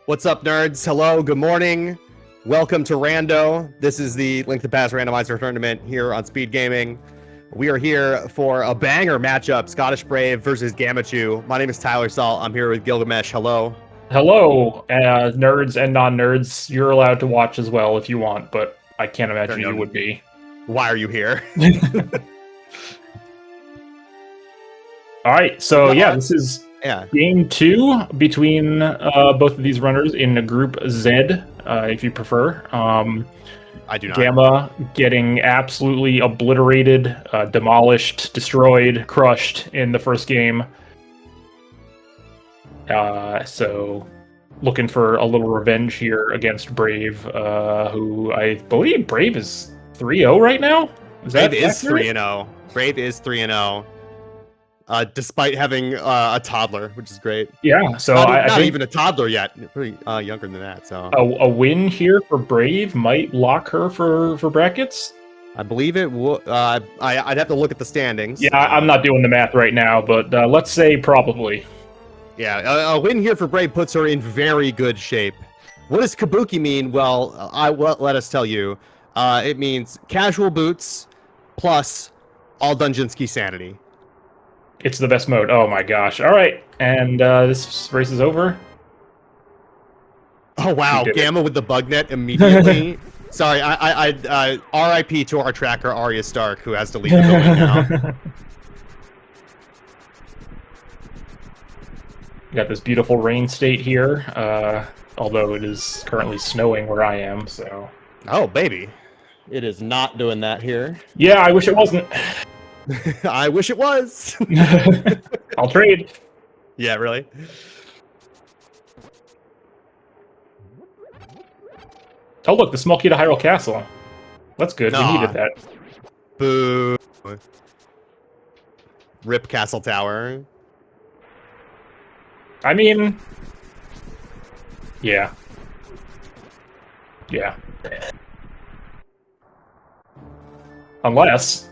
What's up, nerds? Hello, good morning. Welcome to Rando. This is the Link to Pass randomizer tournament here on SpeedGaming. We are here for a banger matchup, Scottish Brave versus Gammachuu. My name is Tyler Salt. I'm here with Gilgamesh. Hello. Hello, nerds and non-nerds. You're allowed to watch as well if you want, but I can't imagine you would be. Why are you here? All right, so yeah, this is game 2 between both of these runners in Group Z, if you prefer. I do not. Gamma getting absolutely obliterated, demolished, destroyed, crushed in the first game. So looking for a little revenge here against Brave, who I believe Brave is 3-0 right now? Brave is 3-0. Brave is 3-0. Despite having a toddler, which is great. Yeah, so not think even a toddler yet. Pretty younger than that. So a win here for Brave might lock her for brackets. I believe it will. I'd have to look at the standings. Yeah, I'm not doing the math right now, but let's say probably. Yeah, a win here for Brave puts her in very good shape. What does Kabuki mean? Well, let us tell you. It means casual boots plus all Dungeonski sanity. It's the best mode. Oh my gosh. All right. And this race is over. Oh, wow. Gamma with the bug net immediately. Sorry, I RIP to our tracker, Arya Stark, who has to leave the building now. Got this beautiful rain state here, although it is currently snowing where I am, so... Oh, baby. It is not doing that here. Yeah, I wish it wasn't. I wish it was. I'll trade. Yeah, really? Oh, look, the small key to Hyrule Castle. That's good. We needed that. Boo. Rip Castle Tower. I mean... Yeah. Yeah. Unless...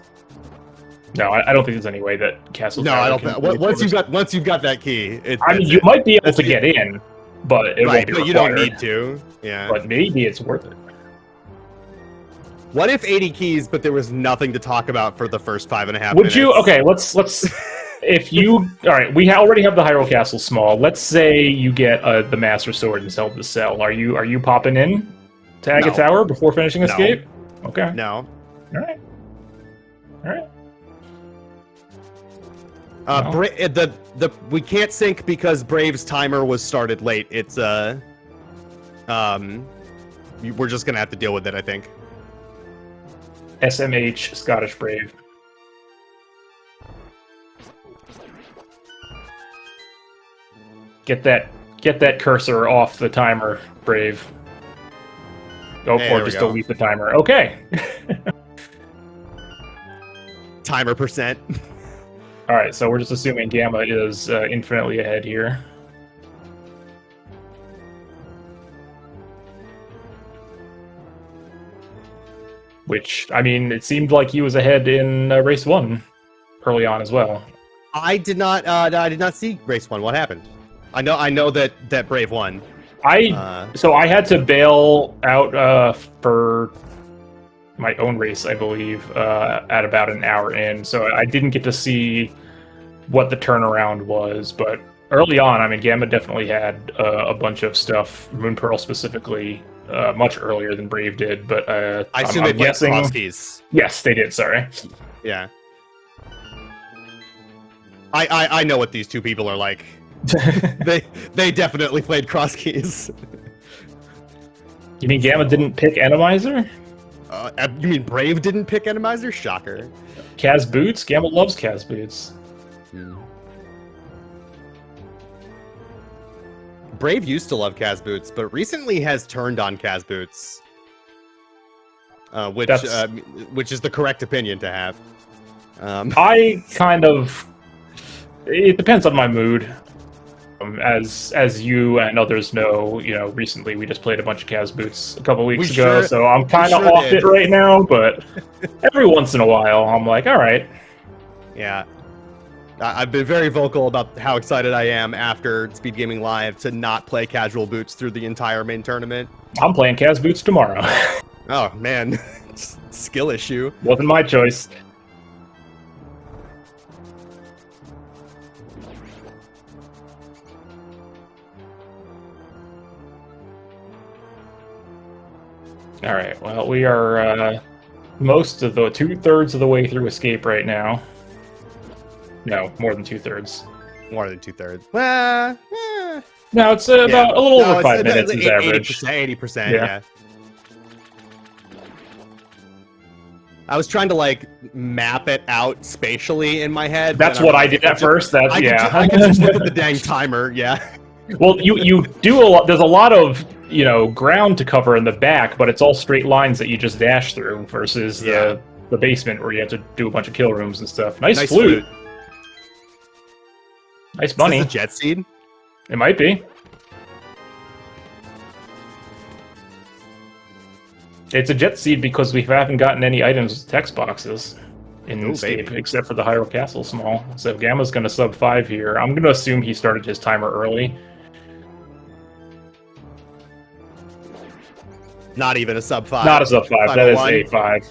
No, I don't think there's any way that Castle Tower... No, I don't think... Once you've got that key... I mean, you might be able to get in, but it won't be required. You don't need to. Yeah. But maybe it's worth it. What if 80 keys, but there was nothing to talk about for the first 5.5 minutes? Would you... Okay, let's... If you... Alright, we already have the Hyrule Castle small. Let's say you get the Master Sword and sell the cell. Are you popping in to Agate Tower before finishing Escape? Okay. No. Alright. Alright. We can't sync because Brave's timer was started late. It's we're just gonna have to deal with it, I think. SMH Scottish Brave. Get that cursor off the timer, Brave. Go for it, just delete the timer. Okay. Timer percent. Alright, so we're just assuming Gamma is infinitely ahead here. Which, I mean, it seemed like he was ahead in race 1 early on as well. I did not see race 1. What happened? I know that Brave won. So I had to bail out for my own race, I believe, at about an hour in, so I didn't get to see what the turnaround was, but early on, I mean, Gamma definitely had a bunch of stuff, Moon Pearl specifically, much earlier than Brave did, but I assume they played cross keys. Yes, they did, sorry. Yeah. I know what these two people are like. they definitely played cross keys. You mean Gamma didn't pick Enemizer? You mean Brave didn't pick Enemizer? Shocker. Kaz Boots? Gamma loves Kaz Boots. Brave used to love Kaz Boots, but recently has turned on Kaz Boots. Which is the correct opinion to have. I kind of... It depends on my mood. As you and others know, recently we just played a bunch of Kaz Boots a couple weeks ago, so I'm kind of off it right now, but every once in a while I'm like, all right. Yeah. I've been very vocal about how excited I am after Speed Gaming Live to not play casual boots through the entire main tournament. I'm playing Kaz Boots tomorrow. Oh, man. Skill issue. Wasn't my choice. All right, well, we are most of the 2/3 of the way through Escape right now. No, more than 2/3. More than 2/3. Well, no, it's about a little over 5 minutes is average. 80%, yeah. I was trying to like map it out spatially in my head. That's what I did at first. That's I could just look at the dang timer. Yeah. Well, you do a lot. There's a lot of ground to cover in the back, but it's all straight lines that you just dash through versus the basement where you have to do a bunch of kill rooms and stuff. Nice flute. Nice bunny. Is this a jet seed? It might be. It's a jet seed because we haven't gotten any items with text boxes in Escape, except for the Hyrule Castle Small. So Gamma's going to sub 5 here. I'm going to assume he started his timer early. Not even a sub 5. Not a sub 5. That is a 5.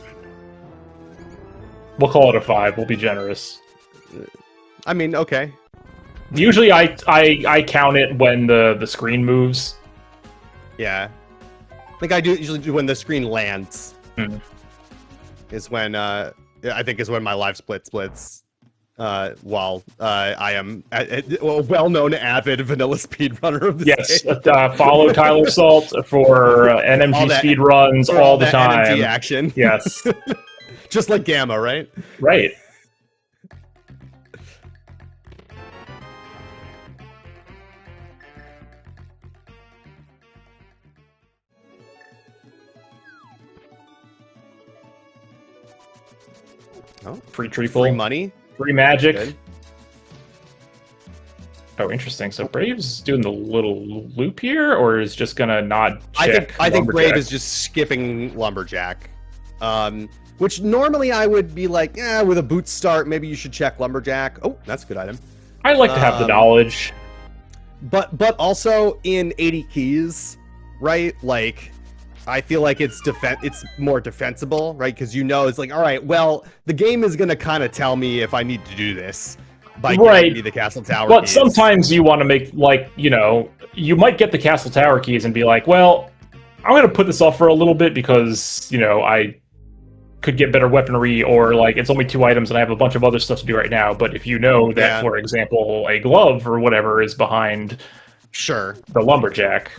We'll call it a 5. We'll be generous. I mean, okay. Usually I count it when the screen moves. Yeah. I think I usually do when the screen lands. Is when I think is when my live splits. While I am a well-known avid vanilla speedrunner of the yes, follow Tyler Salt for NMG speedruns all the time. NMG action. Yes. Just like Gamma, right? Right. Oh, free treeful. Free money. Free magic. Good. Oh, interesting. So Brave's doing the little loop here, or is just gonna not check? I think Brave is just skipping Lumberjack. Which normally I would be like, with a boot start, maybe you should check Lumberjack. Oh, that's a good item. I like to have the knowledge. But also in 80 keys, right? Like, I feel like it's more defensible, right? Because it's like, all right, well, the game is gonna kind of tell me if I need to do this by giving me the castle tower but keys. Sometimes you want to make you might get the castle tower keys and be like, well, I'm gonna put this off for a little bit because I could get better weaponry, or like it's only 2 items and I have a bunch of other stuff to do right now. But if you know that, for example, a glove or whatever is behind the lumberjack.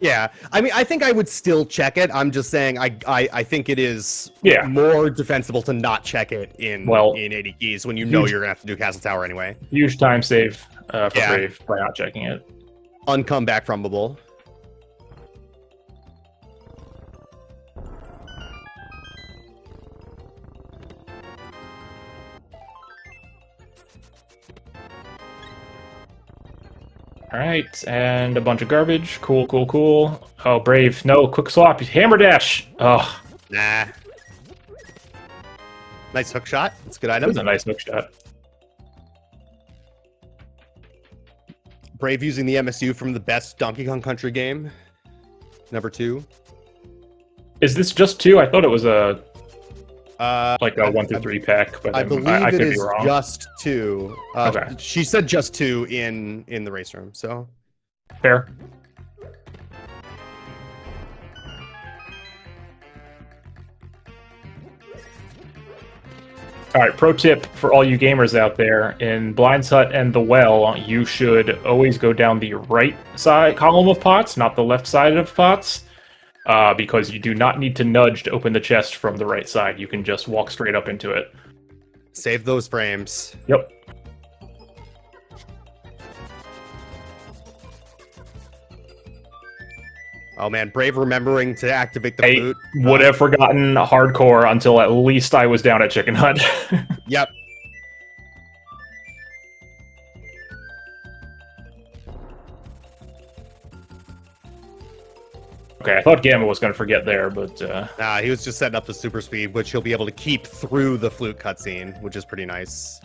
Yeah, I mean, I think I would still check it. I'm just saying, I think it is more defensible to not check it in 80 keys when you're gonna have to do Castle Tower anyway. Huge time save for Brave by not checking it. Uncome back fromable. All right, and a bunch of garbage. Cool, cool, cool. Oh, Brave. No, quick swap. Hammer dash. Oh. Nah. Nice hook shot. That's a good item. That's a nice hook shot. Brave using the MSU from the best Donkey Kong Country game. Number 2. Is this just 2? I thought it was a... like a 1 through 3 pack, but I believe I it could is be wrong. just 2. Okay. She said just 2 in the race room, so fair. All right, pro tip for all you gamers out there: in Blind's Hut and the Well, you should always go down the right side column of pots, not the left side of pots. Because you do not need to nudge to open the chest from the right side. You can just walk straight up into it. Save those frames. Yep. Oh man, Brave remembering to activate the flute. I would have forgotten hardcore until at least I was down at Chicken Hut. Yep. Okay, I thought Gamma was going to forget there, but... Nah, he was just setting up the super speed, which he'll be able to keep through the flute cutscene, which is pretty nice.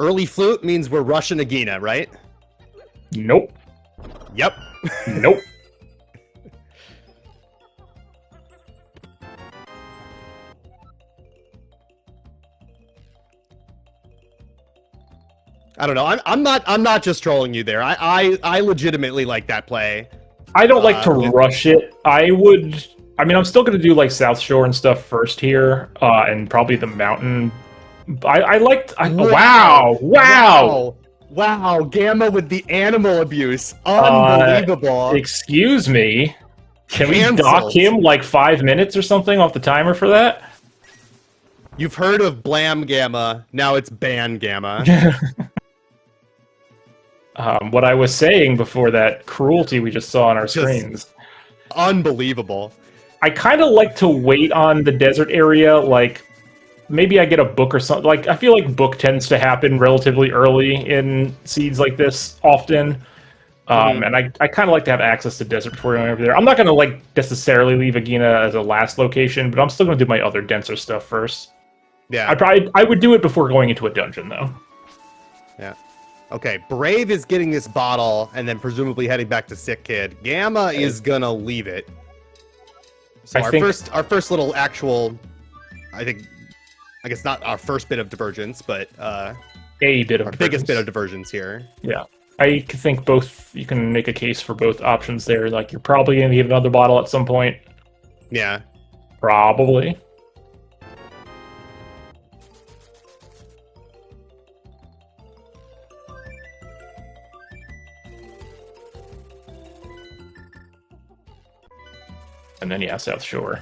Early flute means we're rushing Agina, right? Nope. Yep. Nope. I don't know. I'm not just trolling you there. I legitimately like that play. I don't like to rush it. I mean, I'm still going to do like South Shore and stuff first here, and probably the mountain. Wow, Gamma with the animal abuse. Unbelievable. Excuse me. Can Cancelled. we dock him like 5 minutes or something off the timer for that? You've heard of Blam Gamma. Now it's Ban Gamma. What I was saying before that cruelty we just saw on our screens. Unbelievable. I kind of like to wait on the desert area, like maybe I get a book or something. Like I feel like book tends to happen relatively early in seeds like this often. And I kind of like to have access to desert before going over there. I'm not going to like necessarily leave Agina as a last location, but I'm still going to do my other denser stuff first. Yeah. I would do it before going into a dungeon though. Yeah. Okay, Brave is getting this bottle and then presumably heading back to Sick Kid. Gamma is gonna leave it. So our first little actual, I guess not our first bit of divergence, but a bit of our biggest bit of divergence here. Yeah, I think both. You can make a case for both options there. Like you're probably gonna get another bottle at some point. Yeah, probably. And then, yeah, South Shore.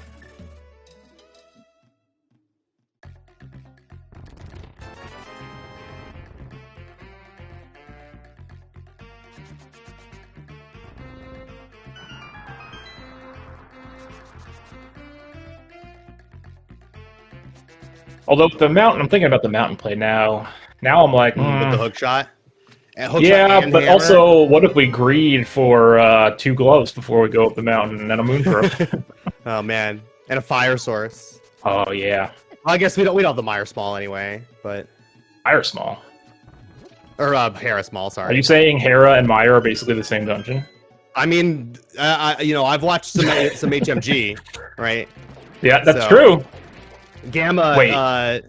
Although the mountain, I'm thinking about the mountain play now. Now I'm like, with the hook shot. Yeah, but hammer. Also, what if we greed for 2 gloves before we go up the mountain and then a moonthrow? Oh man, and a fire source. Oh yeah. Well, I guess we don't have the Meyer Small anyway, but Meyer Small. Or Hera Small. Sorry. Are you saying Hera and Meyer are basically the same dungeon? I mean, I've watched some HMG, right? Yeah, that's true. Gamma. Wait.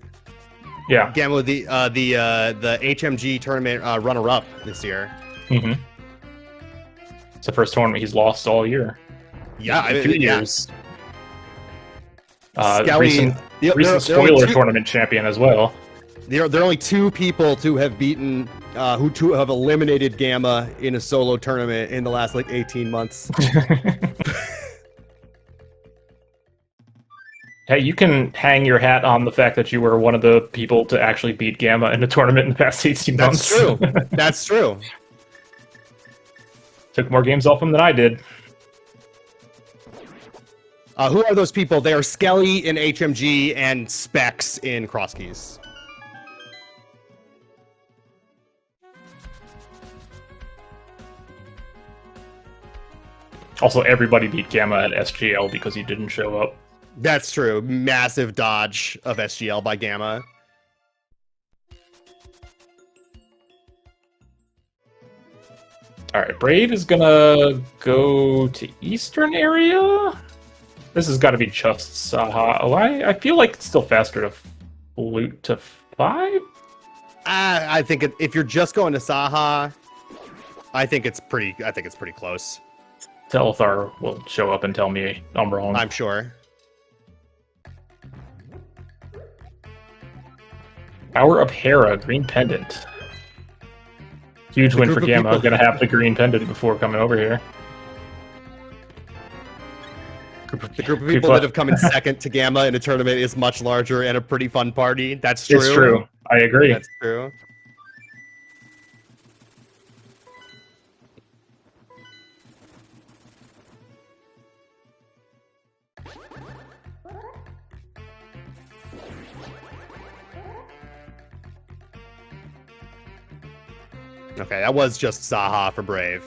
Yeah. Gamma with the HMG tournament runner-up this year. Mm-hmm. It's the first tournament he's lost all year. Yeah, 2 years. Skelly, recent spoiler tournament champion as well. There are only 2 people to have beaten, who have eliminated Gamma in a solo tournament in the last like 18 months. Hey, you can hang your hat on the fact that you were one of the people to actually beat Gamma in a tournament in the past 18 months. That's true. That's true. Took more games off him than I did. Who are those people? They are Skelly in HMG and Specs in Crosskeys. Also, everybody beat Gamma at SGL because he didn't show up. That's true. Massive dodge of SGL by Gamma. Alright, Brave is gonna go to Eastern area? This has got to be just Saha. Oh, I feel like it's still faster to loot to 5? I think if you're just going to Saha, I think it's pretty close. Telethar will show up and tell me I'm wrong. I'm sure. Power of Hera, green pendant. Huge win for Gamma. I'm gonna have the green pendant before coming over here. The group of people that have come in second to Gamma in a tournament is much larger and a pretty fun party. That's true. It's true. I agree. That's true. Okay, that was just Saha for Brave.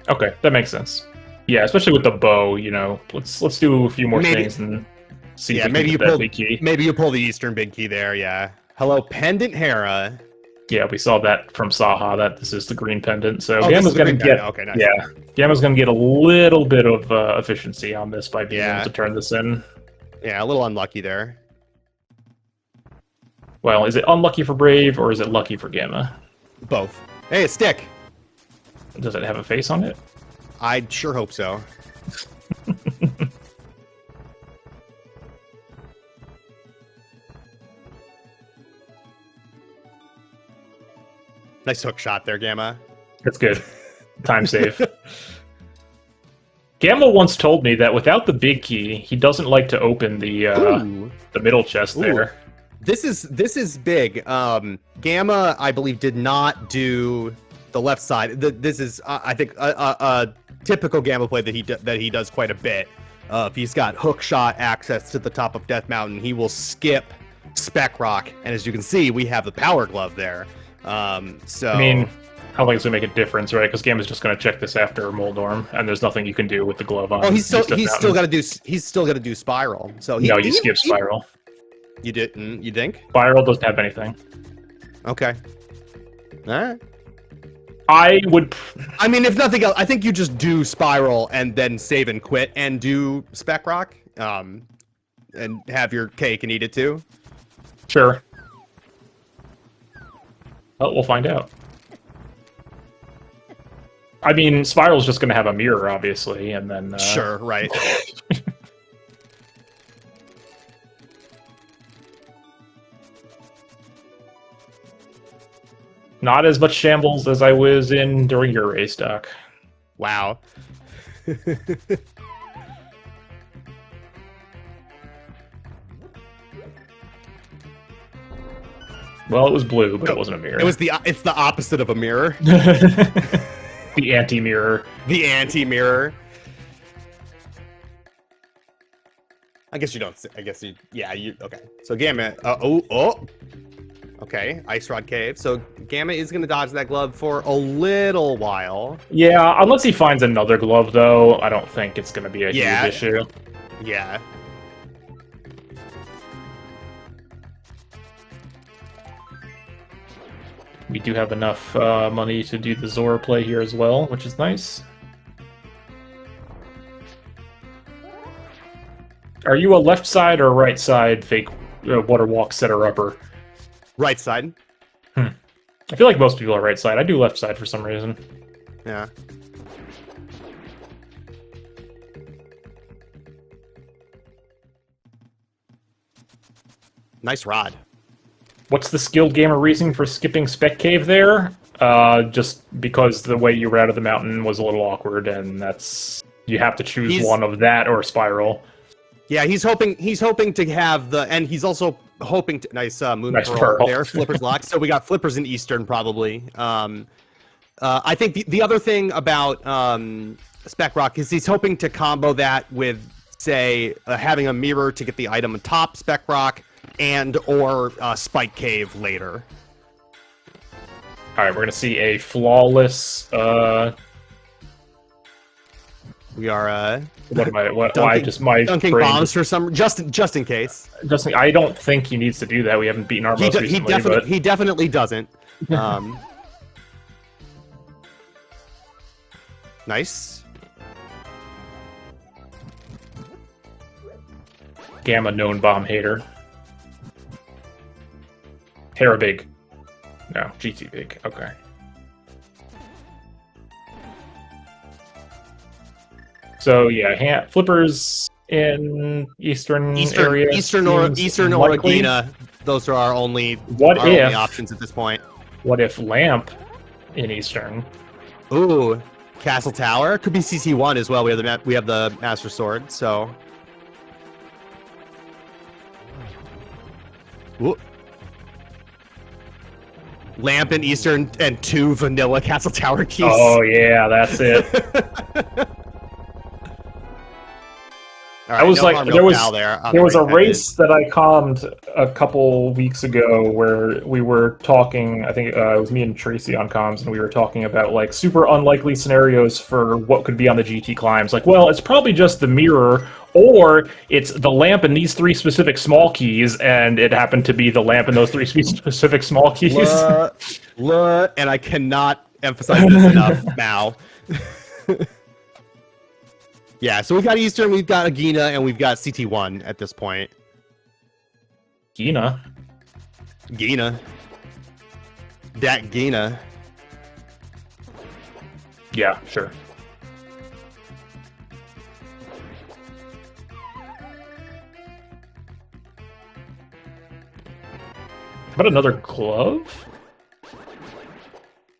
Okay, that makes sense. Yeah, especially with the bow, you know. Let's do a few more things and see if we maybe can you get that pull big key. Maybe you pull the Eastern big key there, yeah. Hello, Pendant Hera. Yeah, we saw that from Saha, that this is the green pendant. So Oh, Gamma's going to get... Okay, nice. Yeah, Gamma's going to get a little bit of efficiency on this by being able to turn this in. Yeah, a little unlucky there. Well, is it unlucky for Brave, or is it lucky for Gamma? Both. Hey, a stick! Does it have a face on it? I sure hope so. Nice hook shot there, Gamma. That's good. Time save. Gamma once told me that without the big key, he doesn't like to open the middle chest there. This is big. Gamma, I believe, did not do the left side. This is, I think, a typical Gamma play that he does quite a bit. If he's got hook shot access to the top of Death Mountain, he will skip Spec Rock, and as you can see, we have the Power Glove there. So I mean, I don't think it's gonna make a difference, right? Because Gamma's just gonna check this after Moldorm, and there's nothing you can do with the glove on. Oh, he's still got to do Spiral. So no, you skip Spiral. You didn't? You think? Spiral doesn't have anything. Okay. All right. I mean, if nothing else, I think you just do Spiral and then save and quit and do Spec Rock, and have your cake and eat it too. Sure. Well, we'll find out. I mean, Spiral's just going to have a mirror, obviously, and then... Sure, right. Not as much shambles as I was in during your race, Doc. Wow. Well, it was blue, but it wasn't a mirror. It's the opposite of a mirror. The anti-mirror. The anti-mirror. I guess you don't. I guess you. Yeah. You. Okay. So Gamma. Okay. Ice Rod Cave. So Gamma is going to dodge that glove for a little while. Yeah, unless he finds another glove, though, I don't think it's going to be a huge issue. Yeah. We do have enough money to do the Zora play here as well, which is nice. Are you a left side or right side fake water walk setter upper? Right side. I feel like most people are right side. I do left side for some reason. Yeah. Nice rod. What's the skilled gamer reasoning for skipping Spec Cave there? Just because the way you were out of the mountain was a little awkward, and that's you have to choose one of that or Spiral. Yeah, he's hoping to have the, and he's also hoping to nice Moon Pearl there, Flippers lock. So we got Flippers in Eastern probably. I think the other thing about Spec Rock is he's hoping to combo that with, say, having a mirror to get the item on top Spec Rock, and or Spike Cave later. All right, we're gonna see a flawless. We are. What am I? What? Dunking, just my dunking bombs for some just in case. I don't think he needs to do that. We haven't beaten our most recently. He definitely doesn't. Nice. Gamma known bomb hater. Hera big. No, GT big. Okay. So yeah, Flippers in Eastern area. Eastern or Gina. Those are our only only options at this point. What if Lamp in Eastern? Ooh, Castle Tower could be CC1 as well. We have the Master Sword, so. Ooh. Lamp in Eastern and 2 vanilla Castle Tower keys. Oh yeah, that's it. Right, I was like, there was a race that that I calmed a couple weeks ago where we were talking. I think it was me and Tracy on comms, and we were talking about like super unlikely scenarios for what could be on the GT climbs. Like, well, it's probably just the mirror, Or it's the lamp and these 3 specific small keys, and it happened to be the lamp and those 3 specific small keys. And I cannot emphasize this enough now. Yeah, so we've got Eastern, we've got Agina, and we've got CT1 at this point. Gina. Dat Gina. Yeah, sure. How about another glove?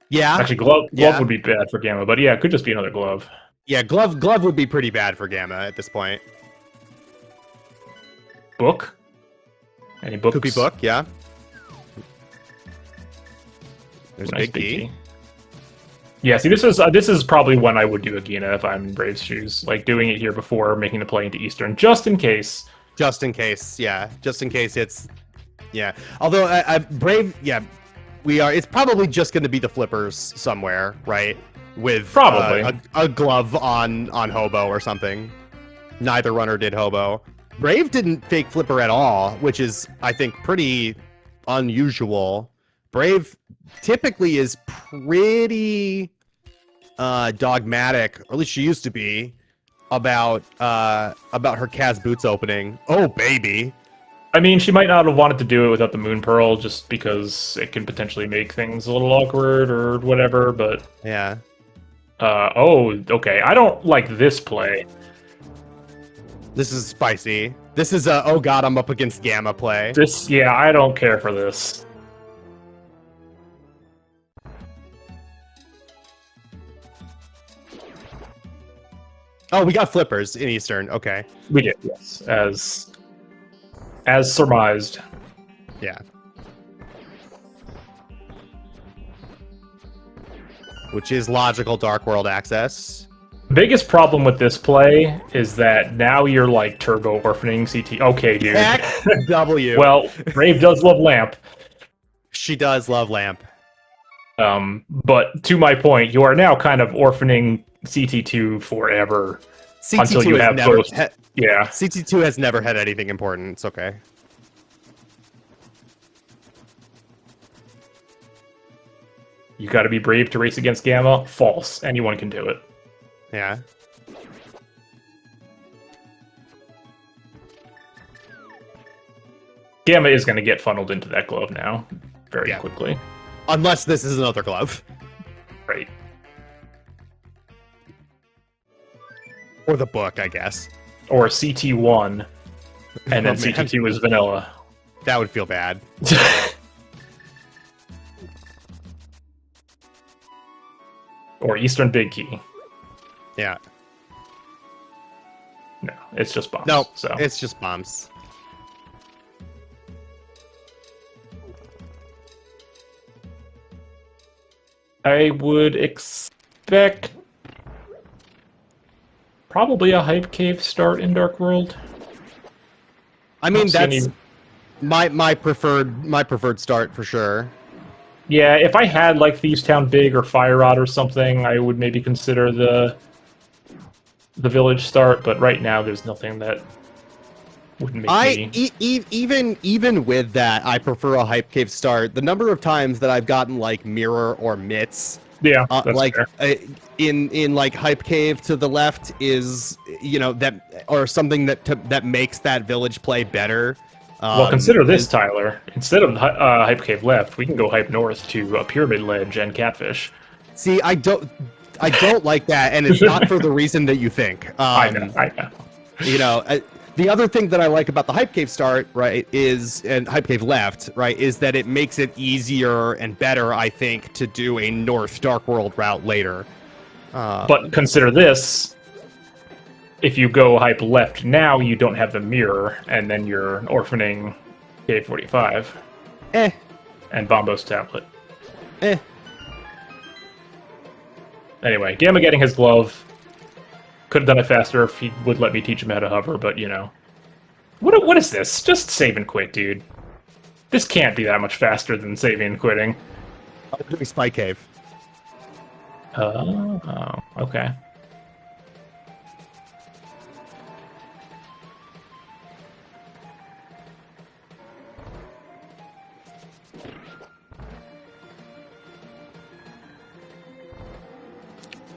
Yeah. Actually, glove would be bad for Gamma, but yeah, it could just be another glove. Yeah, glove would be pretty bad for Gamma at this point. Book? Any books? Could be book, yeah. There's Nice a big key. Yeah, see, this is probably when I would do Agina if I'm in Brave's shoes, like doing it here before making the play into Eastern, just in case. Just in case, yeah. Just in case it's, yeah. Although Brave, yeah, we are. It's probably just going to be the flippers somewhere, right? With probably a glove on Hobo or something. Neither runner did Hobo. Brave didn't fake flipper at all, which is, I think, pretty unusual. Brave typically is pretty dogmatic, or at least she used to be, about her Kaz boots opening. Oh, baby. I mean, she might not have wanted to do it without the Moon Pearl, just because it can potentially make things a little awkward or whatever, but... Yeah. Oh, okay. I don't like this play. This is spicy. This is a, oh god, I'm up against Gamma play. Yeah, I don't care for this. Oh, we got flippers in Eastern. Okay. We did, yes. As surmised. Yeah. Which is logical Dark World access. Biggest problem with this play is that now you're like turbo orphaning CT. Okay, dude. Heck W. Well, Brave does love Lamp. She does love Lamp. But to my point, you are now kind of orphaning CT2 forever. CT2 until you have never, both. Yeah. CT2 has never had anything important. It's okay. You got to be brave to race against Gamma. False. Anyone can do it. Yeah. Gamma is going to get funneled into that glove now very quickly. Unless this is another glove. Right. Or the book, I guess. Or CT1, and then CT2 is vanilla. That would feel bad. Or Eastern Big Key. Yeah. No, it's just bombs. No, so. it's just bombs. I would expect probably a Hype Cave start in Dark World. I mean, that's my preferred start for sure. Yeah, if I had like Thieves Town Big or Fire Rod or something, I would maybe consider the village start. But right now, there's nothing that would make me. Even with that, I prefer a Hype Cave start. The number of times that I've gotten like Mirror or Mitts, yeah, that's like fair. in like Hype Cave to the left is that or something that makes that village play better. Well, consider this, Tyler. Instead of Hype Cave left, we can go Hype North to a Pyramid Ledge and Catfish. See, I don't like that, and it's not for the reason that you think. I know. The other thing that I like about the Hype Cave start, right, and Hype Cave left, right, is that it makes it easier and better, I think, to do a North Dark World route later. But consider this. If you go Hype left now, you don't have the mirror, and then you're orphaning K45. And Bombo's tablet. Anyway, Gamma getting his glove. Could have done it faster if he would let me teach him how to hover, but What is this? Just save and quit, dude. This can't be that much faster than saving and quitting. I'm doing Spy Cave. Oh, okay.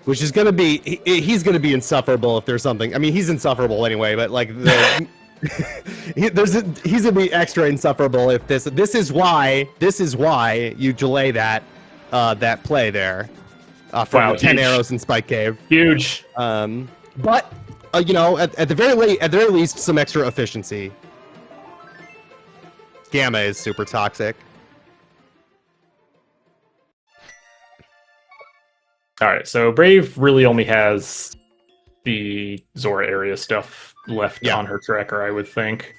which is gonna be he's gonna be insufferable if there's something. I mean, he's insufferable anyway, but like the he's gonna be extra insufferable if this is why you delay that that play there for 10 arrows in Spike Cave. Huge. But you know, at the very least, some extra efficiency. Gamma is super toxic. All right, so Brave really only has the Zora area stuff left on her tracker, I would think.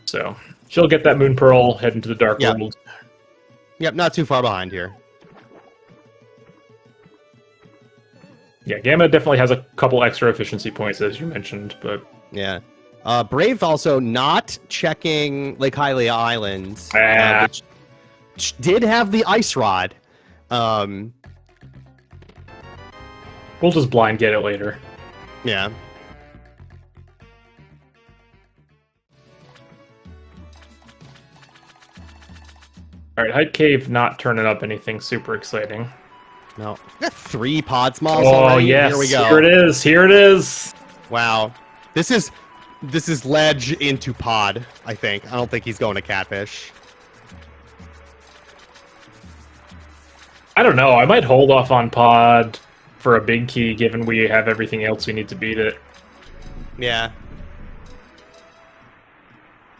So she'll get that Moon Pearl, head into the Dark World. Yep, not too far behind here. Yeah, Gamma definitely has a couple extra efficiency points, as you mentioned, but... Yeah. Brave also not checking Lake Hylia Island, which did have the Ice Rod. We'll just blind get it later. Yeah. Alright, Hype Cave not turning up anything super exciting. No. We got 3 pod smalls already. Oh, yes. Here we go. Here it is. Here it is. Wow. This is ledge into pod, I think. I don't think he's going to catfish. I don't know. I might hold off on pod for a big key, given we have everything else we need to beat it. Yeah.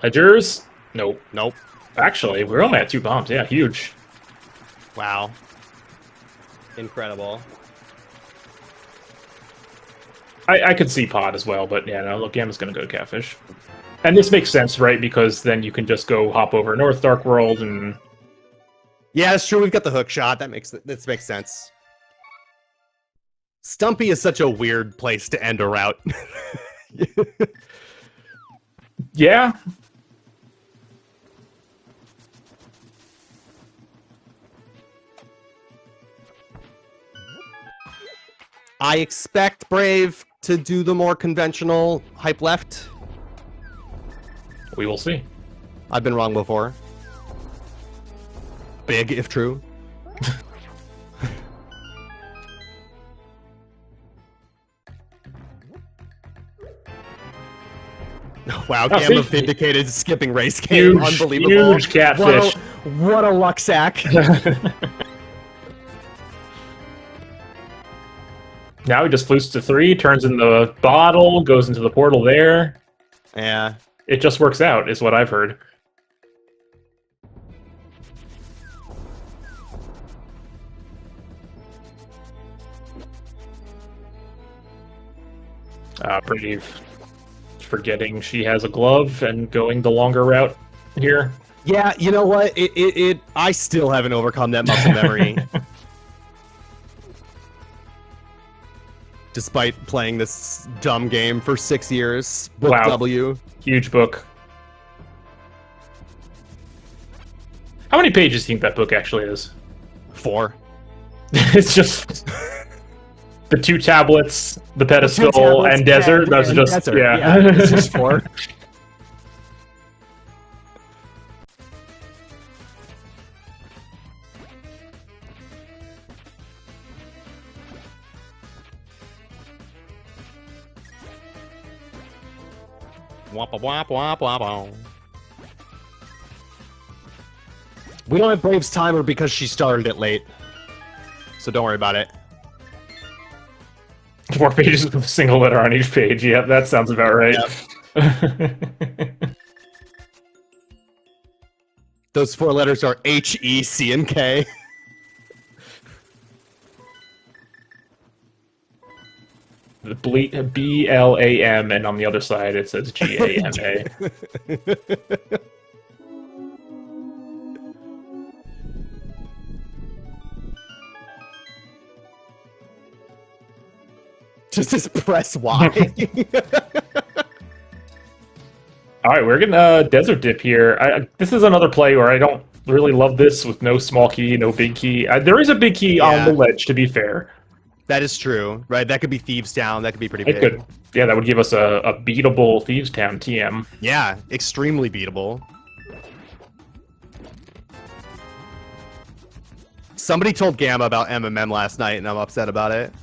Ledgers? Nope. Nope. Actually, we're only at 2 bombs. Yeah, huge. Wow. Incredible. I could see pod as well, but yeah, no, look, Gamma's going to go to catfish. And this makes sense, right? Because then you can just go hop over North Dark World and... Yeah, it's true. We've got the hook shot. That makes sense. Stumpy is such a weird place to end a route. Yeah. I expect Brave to do the more conventional hype left. We will see. I've been wrong before. Big, if true. Wow, Gamma vindicated skipping race game. Unbelievable. Huge catfish. What a luck sack. Now he just flutes to 3, turns in the bottle, goes into the portal there. Yeah. It just works out, is what I've heard. Brave forgetting she has a glove and going the longer route here. Yeah, you know what? I still haven't overcome that muscle memory. Despite playing this dumb game for 6 years. Book wow. W. Huge book. How many pages do you think that book actually is? 4. It's just the 2 tablets, the pedestal, and desert. That's just desert. Yeah. It's just 4. Womp womp womp womp. We don't have Brave's timer because she started it late. So don't worry about it. 4 pages with a single letter on each page. Yeah, that sounds about right. Yep. Those 4 letters are H, E, C, and K. B-L-A-M, and on the other side it says G-A-M-A. Just press Y. Alright, we're gonna desert dip here. This is another play where I don't really love this with no small key, no big key. There is a big key on the ledge, to be fair. That is true, right? That could be Thieves Town. That could be pretty big. It could. Yeah, that would give us a beatable Thieves Town TM. Yeah, extremely beatable. Somebody told Gamma about MMM last night, and I'm upset about it.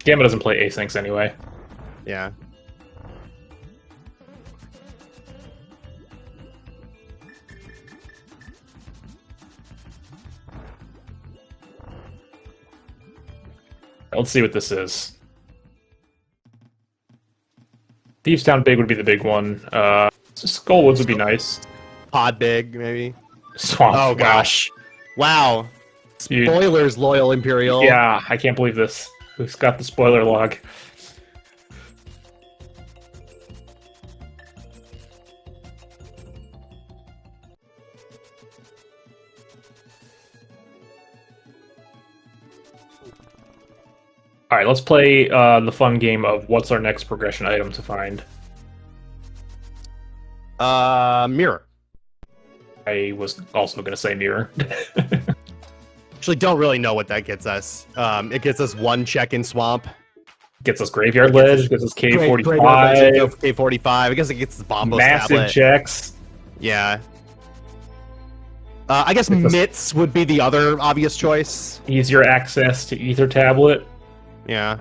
Gamma doesn't play asyncs anyway. Yeah. Let's see what this is. Thieves Town Big would be the big one. Skullwoods would be nice. Pod Big, maybe. Swamp. Oh, gosh. Wow. Dude. Spoilers, Loyal Imperial. Yeah, I can't believe this. Who's got the spoiler log? Alright, let's play the fun game of what's our next progression item to find. Mirror. I was also going to say mirror. Actually, don't really know what that gets us. It gets us 1 check in Swamp. Gets us Graveyard Ledge, gets us K45. K45. I guess it gets the Bombos Massive tablet. checks. Yeah. I guess Mitts would be the other obvious choice. Easier access to Ether Tablet. Yeah.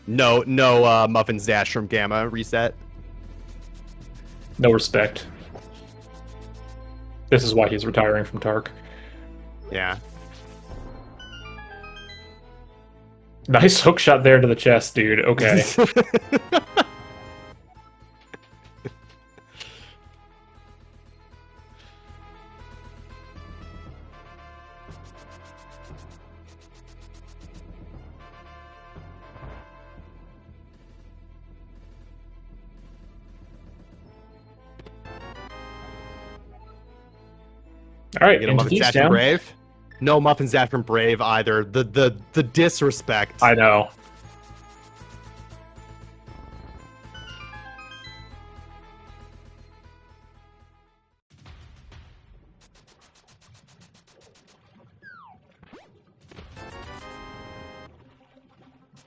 No Muffins Dash from Gamma reset. No respect. This is why he's retiring from Tark. Yeah. Nice hook shot there to the chest, dude. Okay. All right, Get a Muffins Dash from Brave. No Muffins Dash from Brave either. The disrespect. I know.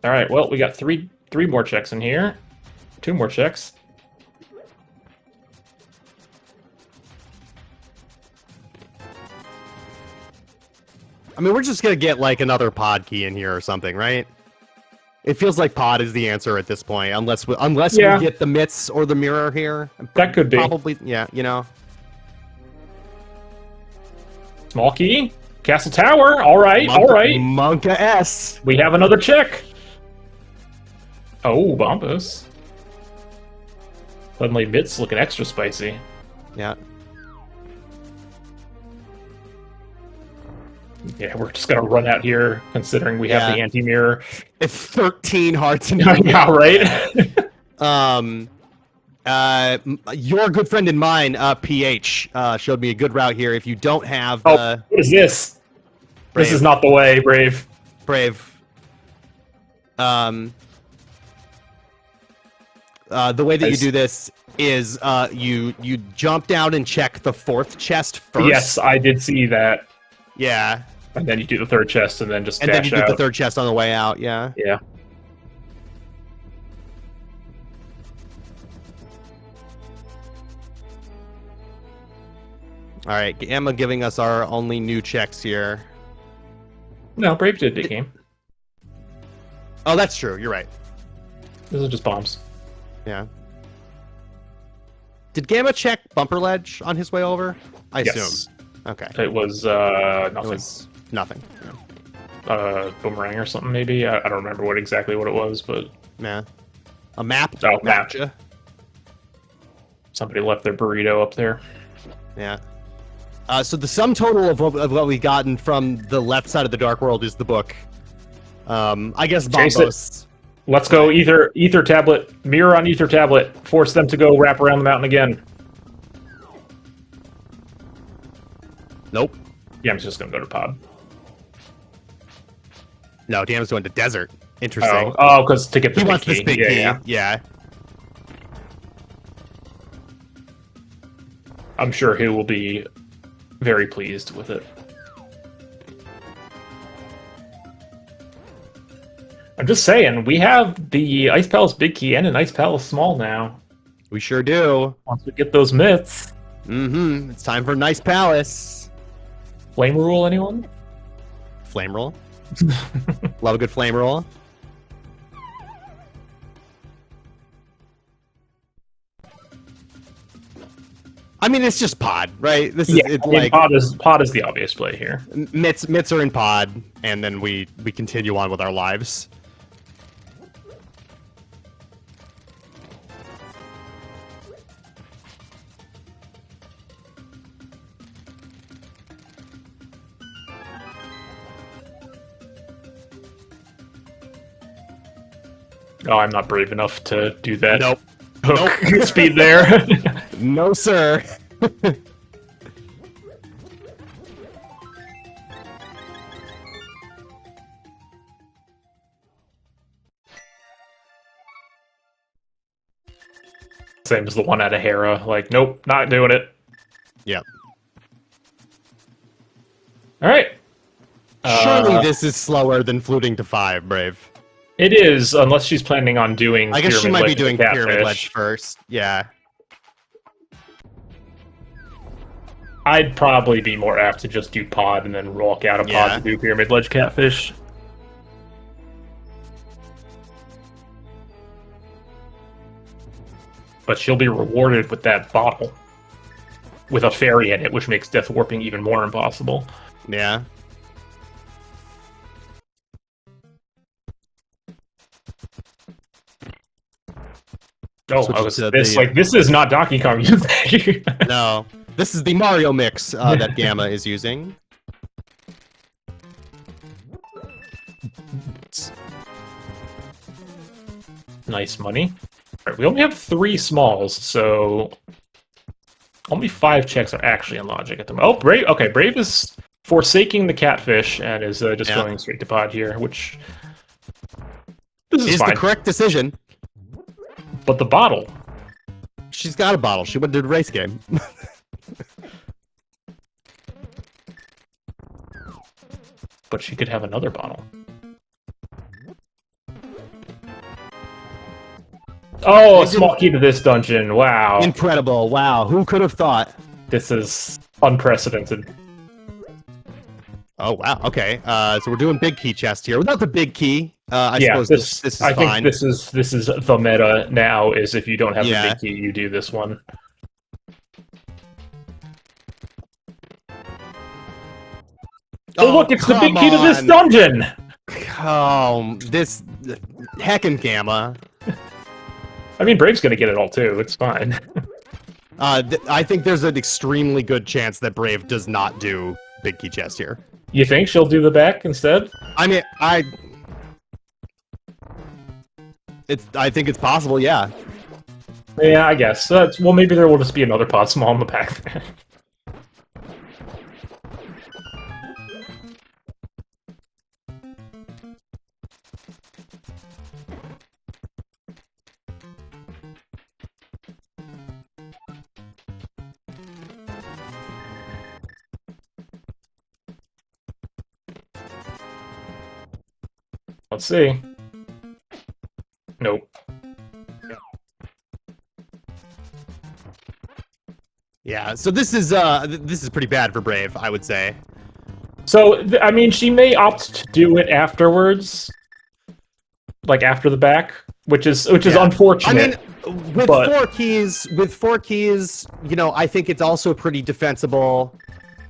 All right, well, we got three more checks in here. 2 more checks. I mean, we're just gonna get like another pod key in here or something, right? It feels like pod is the answer at this point, unless we get the Mitts or the mirror here. That could be. Probably, yeah, you know. Small key. Castle Tower. All right, all right. Monka S. We have another check. Oh, Bombus. Suddenly, Mitts looking extra spicy. Yeah. Yeah, we're just gonna run out here, considering we have the anti-mirror. It's 13 hearts in yeah, right? Your good friend and mine, PH, showed me a good route here. If you don't have what is this? Brave. This is not the way, Brave. Brave. The way that you do this is you jump down and check the 4th chest first. Yes, I did see that. Yeah. And then you do the 3rd chest and then just dash out. And then you do the 3rd chest on the way out, yeah. Yeah. Alright, Gamma giving us our only new checks here. No, Brave did big game. Oh, that's true, you're right. These are just bombs. Yeah. Did Gamma check Bumper Ledge on his way over? I assume. Okay. It was nothing. It was nothing. Boomerang or something, maybe. I don't remember what it was, but yeah, a map. Oh, map. Gotcha. Somebody left their burrito up there. Yeah. So the sum total of what we've gotten from the left side of the Dark World is the book. I guess Bombos. Let's go Ether Tablet, mirror on Ether Tablet. Force them to go wrap around the mountain again. Nope. Yeah, I'm just gonna go to pod. No, Dam's going to desert. Interesting. Oh, because to get the he big wants key. this big key. Yeah. I'm sure he will be very pleased with it. I'm just saying, we have the Ice Palace Big Key and an Ice Palace Small now. We sure do. Once we get those myths. Mm-hmm. It's time for Nice Palace. Flame Rule, anyone? Flame roll. Love a good flame roll. I mean, it's just pod, right? This is like pod is the obvious play here. Mitts are in pod, and then we continue on with our lives. Oh, I'm not brave enough to do that. Nope. Hook speed there. No, sir. Same as the one out of Hera. Like, nope, not doing it. Yep. All right. Surely this is slower than fluting to 5, Brave. It is, unless she's planning on doing. I guess she might be doing Pyramid Catfish. Ledge first. Yeah. I'd probably be more apt to just do pod and then walk out of pod to do Pyramid Ledge Catfish. But she'll be rewarded with that bottle. With a fairy in it, which makes Death Warping even more impossible. Yeah. Oh, this is not Donkey Kong music. No. This is the Mario mix that Gamma is using. Nice money. All right, we only have 3 smalls, so only 5 checks are actually in logic at the moment. Oh, Brave. Okay, Brave is forsaking the catfish and is just going straight to pod here, which this is fine. The correct decision. But the bottle. She's got a bottle. She went to the race game. But she could have another bottle. Oh, a small key to this dungeon. Wow. Incredible. Wow. Who could have thought? This is unprecedented. Oh, wow. Okay. So we're doing big key chest here. Without the big key, I suppose this is fine. I think this is the meta now, is if you don't have the big key, you do this one. Oh, look, it's the big key to this dungeon! Oh, this heckin' Gamma. I mean, Brave's gonna get it all, too. It's fine. I think there's an extremely good chance that Brave does not do big key chest here. You think she'll do the back instead? I mean, I think it's possible, yeah. Yeah, I guess. Well, maybe there will just be another pod small in the back. Let's see. Nope. Yeah, so this is pretty bad for Brave, I would say. So, I mean, she may opt to do it afterwards, like after the back, which is unfortunate. I mean, with four keys, you know, I think it's also pretty defensible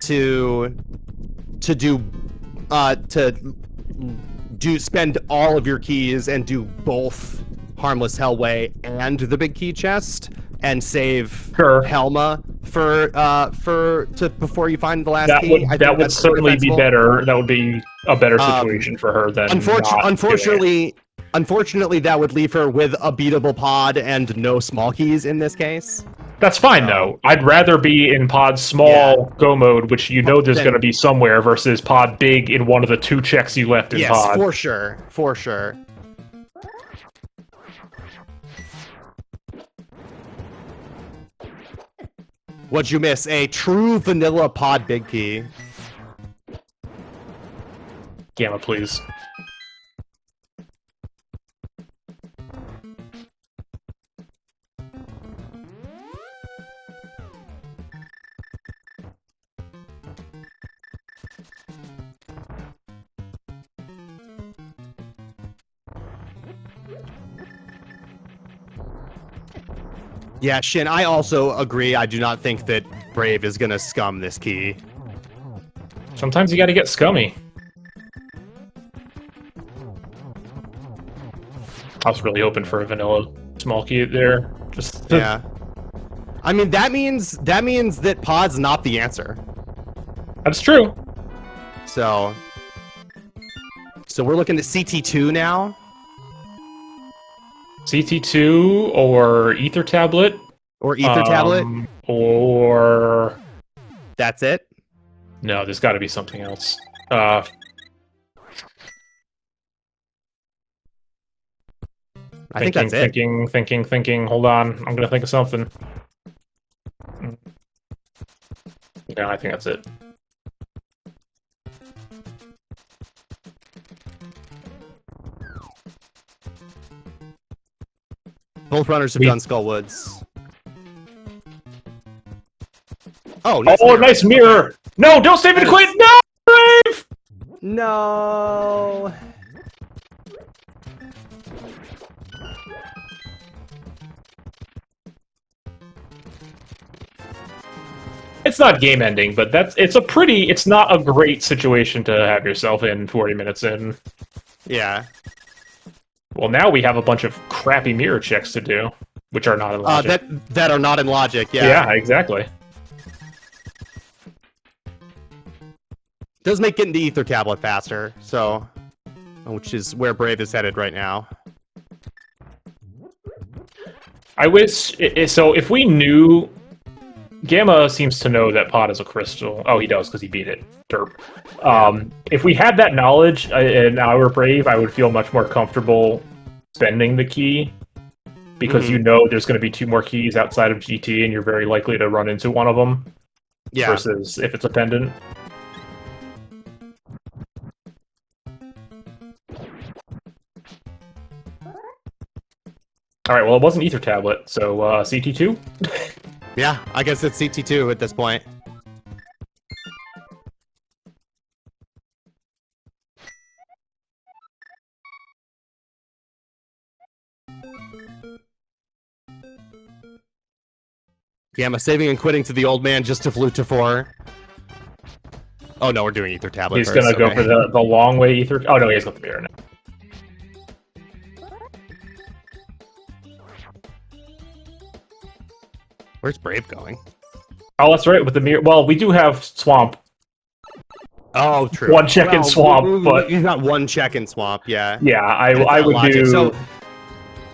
to spend all of your keys and do both Harmless Hellway and the big key chest and save Helma before you find the last key. That would certainly be better. That would be a better situation for her than Unfortunately, that would leave her with a beatable pod and no small keys in this case. That's fine, though. I'd rather be in pod small go mode, which you know there's going to be somewhere, versus pod big in one of the 2 checks you left in pod. Yes, for sure. What'd you miss? A true vanilla pod big key. Gamma, please. Yeah, Shin, I also agree. I do not think that Brave is going to scum this key. Sometimes you gotta get scummy. I was really hoping for a vanilla small key there. Just Yeah. I mean, that means that pod's not the answer. That's true. So we're looking at CT2 now. CT2 or Ether Tablet. Or Ether Tablet. Or... That's it? No, there's got to be something else. I think that's it. Thinking. Hold on. I'm gonna think of something. Yeah, I think that's it. Both runners have done Skullwoods. Oh, nice oh, mirror. nice mirror! Okay. No, don't save it, quit! No, Brave! No. It's not game ending, but it's not a great situation to have yourself in 40 minutes in. Yeah. Well, now we have a bunch of crappy mirror checks to do, which are not in logic. That are not in logic, yeah. Yeah, exactly. Does make getting to Ether Tablet faster, so... Which is where Brave is headed right now. I wish... So, if we knew... Gamma seems to know that Pod is a crystal. Oh, he does, because he beat it. Derp. If we had that knowledge and I were Brave, I would feel much more comfortable spending the key. Because you know there's going to be 2 more keys outside of GT, and you're very likely to run into one of them. Yeah. Versus if it's a pendant. Alright, well, it wasn't Ether Tablet, so CT2? Yeah, I guess it's CT2 at this point. Gamma saving and quitting to the old man just to flute to 4. Oh no, we're doing Ether Tablet. He's gonna go for the long way Ether. Oh no, he has got the mirror now. Where's Brave going? Oh, that's right, with the mirror. Well, we do have Swamp. Oh, true. 1 check in Swamp, but... He's got 1 check in Swamp, yeah. Yeah, I would logic. Do...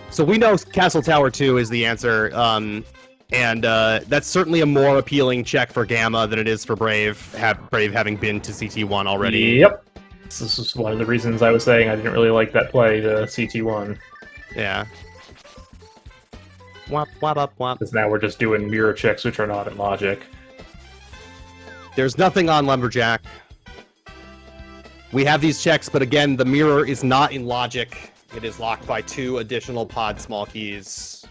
So we know Castle Tower 2 is the answer, and that's certainly a more appealing check for Gamma than it is for Brave, Brave having been to CT1 already. Yep. This is one of the reasons I was saying I didn't really like that play, the CT1. Yeah. Wop, wop, wop, wop. Because now we're just doing mirror checks, which are not in logic. There's nothing on Lumberjack. We have these checks, but again, the mirror is not in logic. It is locked by 2 additional pod small keys.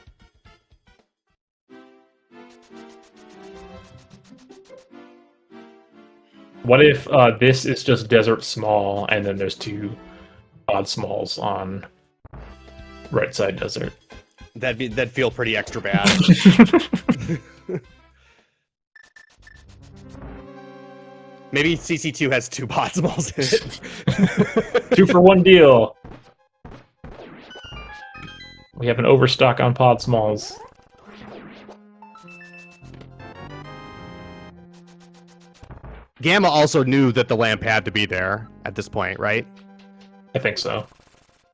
What if this is just Desert Small, and then there's 2 pod smalls on right side Desert? That'd feel pretty extra bad. Maybe CC2 has 2 pod smalls in it. 2 for 1 deal. We have an overstock on pod smalls. Gamma also knew that the lamp had to be there at this point, right? I think so.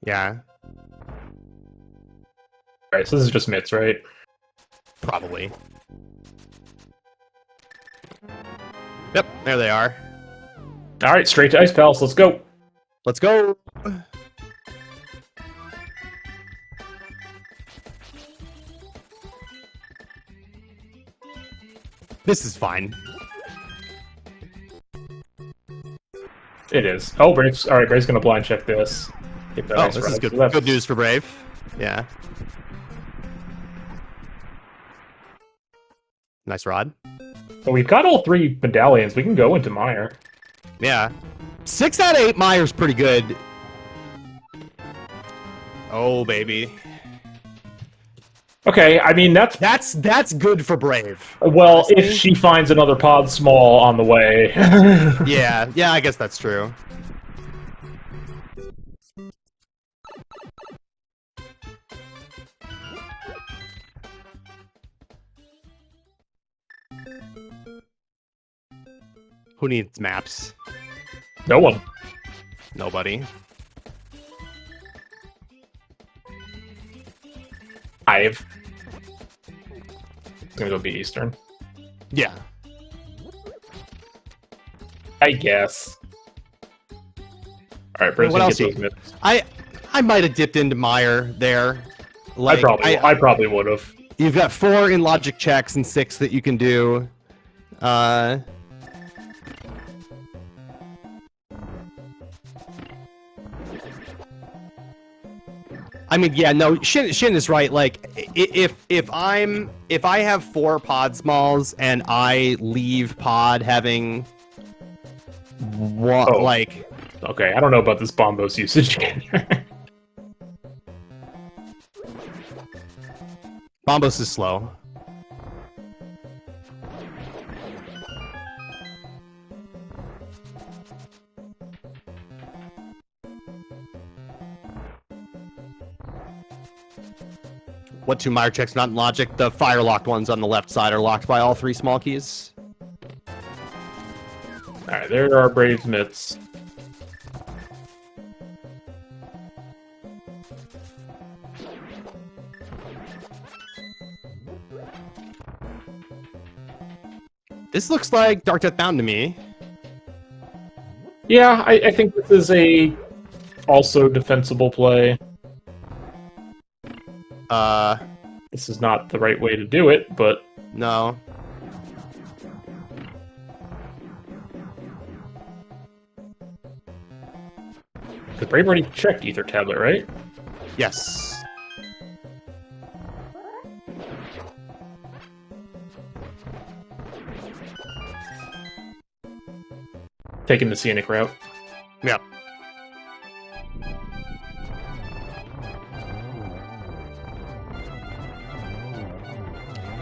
Yeah. Alright, so this is just mitts, right? Probably. Yep, there they are. Alright, straight to Ice Palace, let's go! Let's go! This is fine. It is. Oh, Brave's... Alright, Brave's gonna blind check this. Oh, this is good. So good news for Brave. Yeah. Nice rod. So we've got all 3 medallions. We can go into Meyer. Yeah. 6 out of 8 Meyer's pretty good. Oh, baby. Okay, I mean, That's good for Brave. well, honestly. if she finds another pod small on the way. Yeah, I guess that's true. Who needs maps? No one. Nobody. Hive. Gonna go be Eastern. Yeah. I guess. Alright, Brim's What gonna else get you- those myths. I might have dipped into Mire there. Like, I probably would have. You've got 4 in logic checks and 6 that you can do. I mean, yeah, no, Shin is right. Like, if I have 4 pod smalls and I leave pod having one, Oh. like, Okay, I don't know about this Bombos usage. Bombos is slow. What 2 Mire checks not in logic? The fire locked ones on the left side are locked by all 3 small keys. Alright, there are Brave's myths. This looks like Dark Death Mountain to me. Yeah, I think this is a also defensible play. This is not the right way to do it, but No. because Brave already checked Ether Tablet, right? Yes. Taking the scenic route. Yep.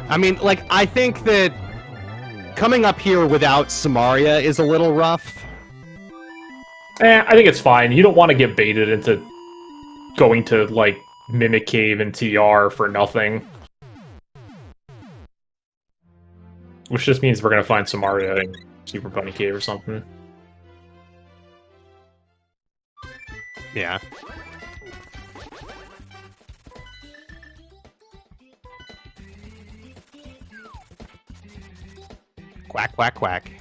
I mean, like, I think that coming up here without Samaria is a little rough. I think it's fine. You don't want to get baited into going to, like, Mimic Cave and TR for nothing. Which just means we're going to find Samaria in Super Bunny Cave or something. Yeah. Quack, quack, quack.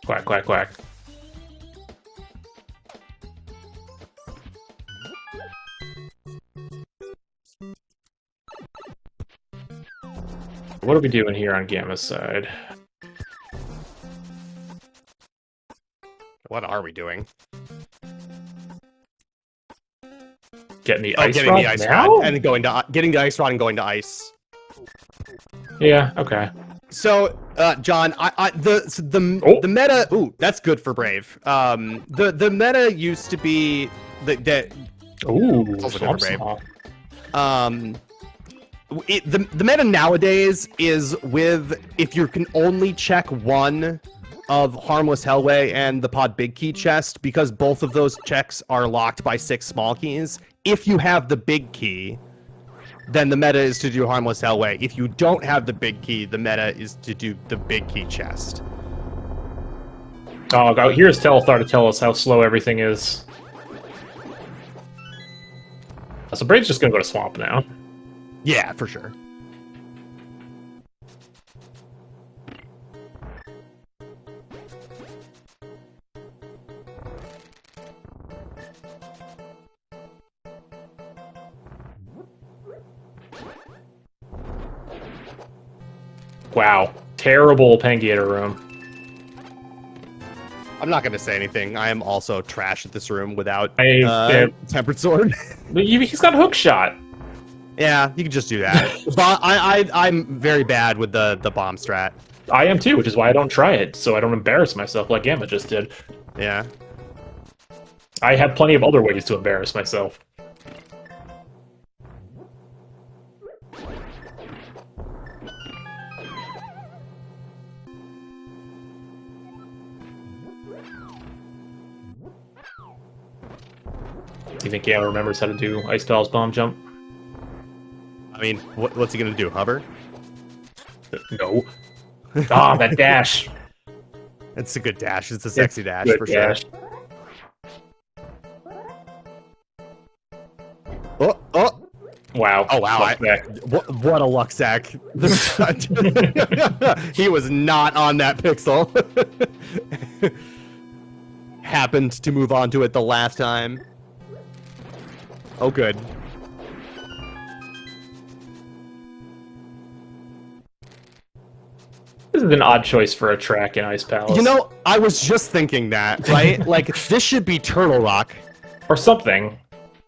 Quack, quack, quack. What are we doing here on Gamma's side? What are we doing? Getting the ice getting rod the ice now? rod and getting the ice rod and going to ice. Yeah, okay. So, John, the meta. Ooh, that's good for Brave. The meta used to be that. Ooh, Also good for Brave. Swamp. The meta nowadays is with if you can only check one of Harmless Hellway and the Pod Big Key chest, because both of those checks are locked by 6 small keys. If you have the big key, then the meta is to do Harmless Hellway. If you don't have the big key, the meta is to do the big key chest. Oh, God, here's Telethar to tell us how slow everything is. So Brave's just gonna go to Swamp now. Yeah, for sure. Wow. Terrible Pangator room. I'm not going to say anything. I am also trash at this room without Tempered Sword. He's got hook shot. Yeah, you can just do that. But I'm very bad with the bomb strat. I am too, which is why I don't try it, so I don't embarrass myself like Gamma just did. Yeah. I have plenty of other ways to embarrass myself. Do you think Gamma remembers how to do Ice Palace bomb jump? I mean, what's he gonna do? Hover? No. Ah, that dash. It's a good dash. It's a sexy dash Good for dash. sure. Oh! Wow. Oh wow! What a luck sack! He was not on that pixel. Happened to move on to it the last time. Oh, good. This is an odd choice for a track in Ice Palace. You know, I was just thinking that, right? Like, this should be Turtle Rock. Or something.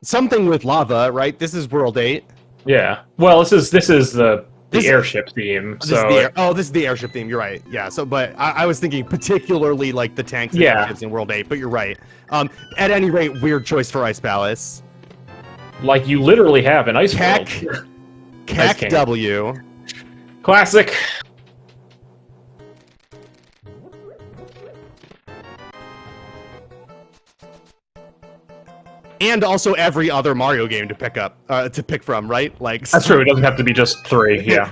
Something with lava, right? This is World 8. Yeah. Well, this is the airship theme. This is the airship theme. You're right. Yeah. So, but I was thinking particularly like the tanks and airships in World 8. But you're right. At any rate, weird choice for Ice Palace. Like you literally have an ice world. Cac W. Classic. And also every other Mario game to pick from, right? Like that's true. It doesn't have to be just 3. Yeah.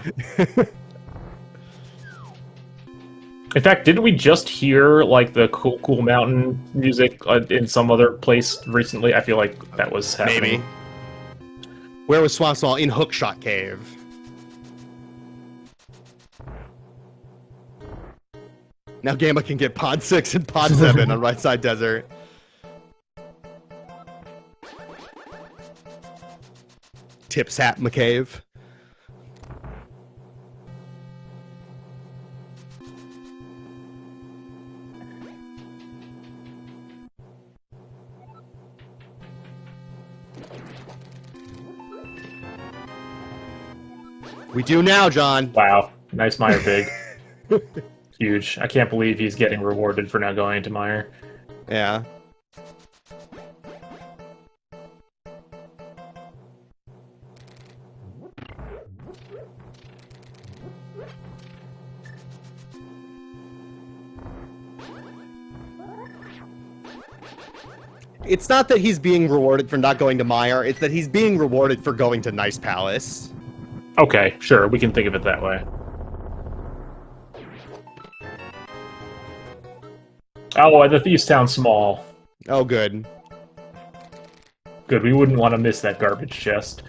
In fact, didn't we just hear like the cool mountain music in some other place recently? I feel like that was happening. Maybe. Where was Swamp Small? In Hookshot Cave. Now Gamma can get Pod 6 and Pod 7 on Right Side Desert. Tips Hat McCave. We do now, John. Wow. Nice Meyer Pig. Huge. I can't believe he's getting rewarded for not going into Meyer. Yeah. It's not that he's being rewarded for not going to Meyer, it's that he's being rewarded for going to Nice Palace. Okay, sure, we can think of it that way. Oh, the thieves sound small. Oh, good. Good, we wouldn't want to miss that garbage chest.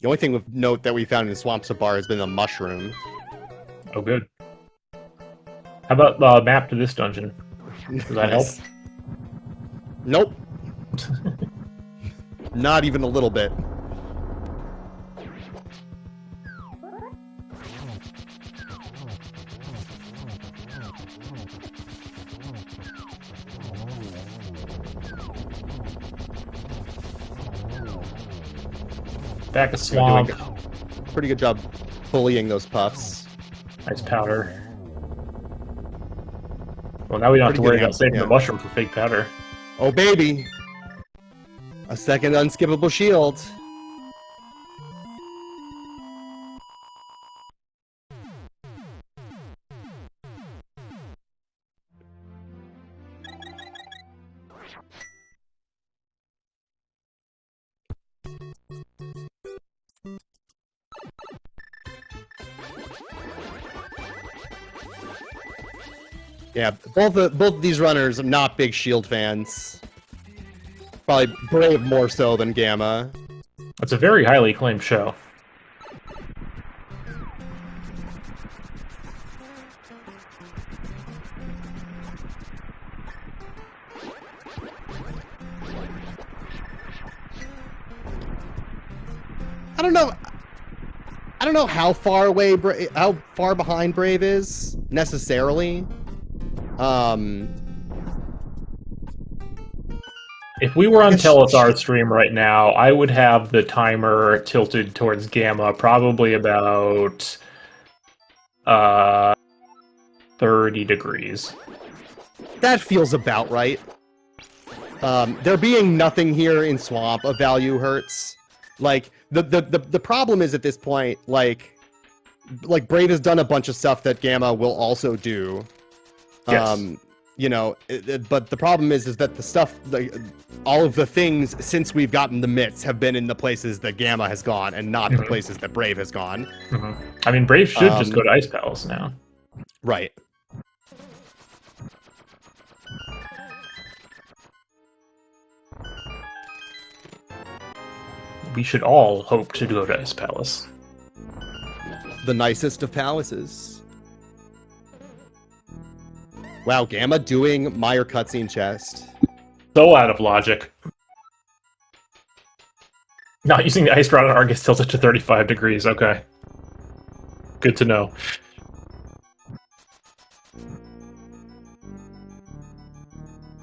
The only thing of note that we found in Swamps of Bar has been a mushroom. Oh, good. How about the map to this dungeon? Does that help? Nope. Not even a little bit. Back of swamp. Pretty good job bullying those puffs. Nice powder. Well, now we don't have to worry about saving the mushroom for fake powder. Oh, baby! A second unskippable shield. Yeah, both of these runners are not big Shield fans. Probably Brave more so than Gamma. It's a very highly acclaimed show. I don't know how far away, how far behind Brave is necessarily. If we were on Telethar stream right now, I would have the timer tilted towards Gamma, probably about 30 degrees. That feels about right. There being nothing here in Swamp of value hurts. Like, the problem is at this point, like Brave has done a bunch of stuff that Gamma will also do. Yes. You know, but the problem is that the stuff, like, all of the things since we've gotten the mitts have been in the places that Gamma has gone and not the places that Brave has gone. I mean, Brave should just go to Ice Palace now. Right. We should all hope to go to Ice Palace. The nicest of palaces. Wow, Gamma doing Meyer cutscene chest. So out of logic. Not using the ice rod on Argus tilted to 35 degrees. Okay. Good to know.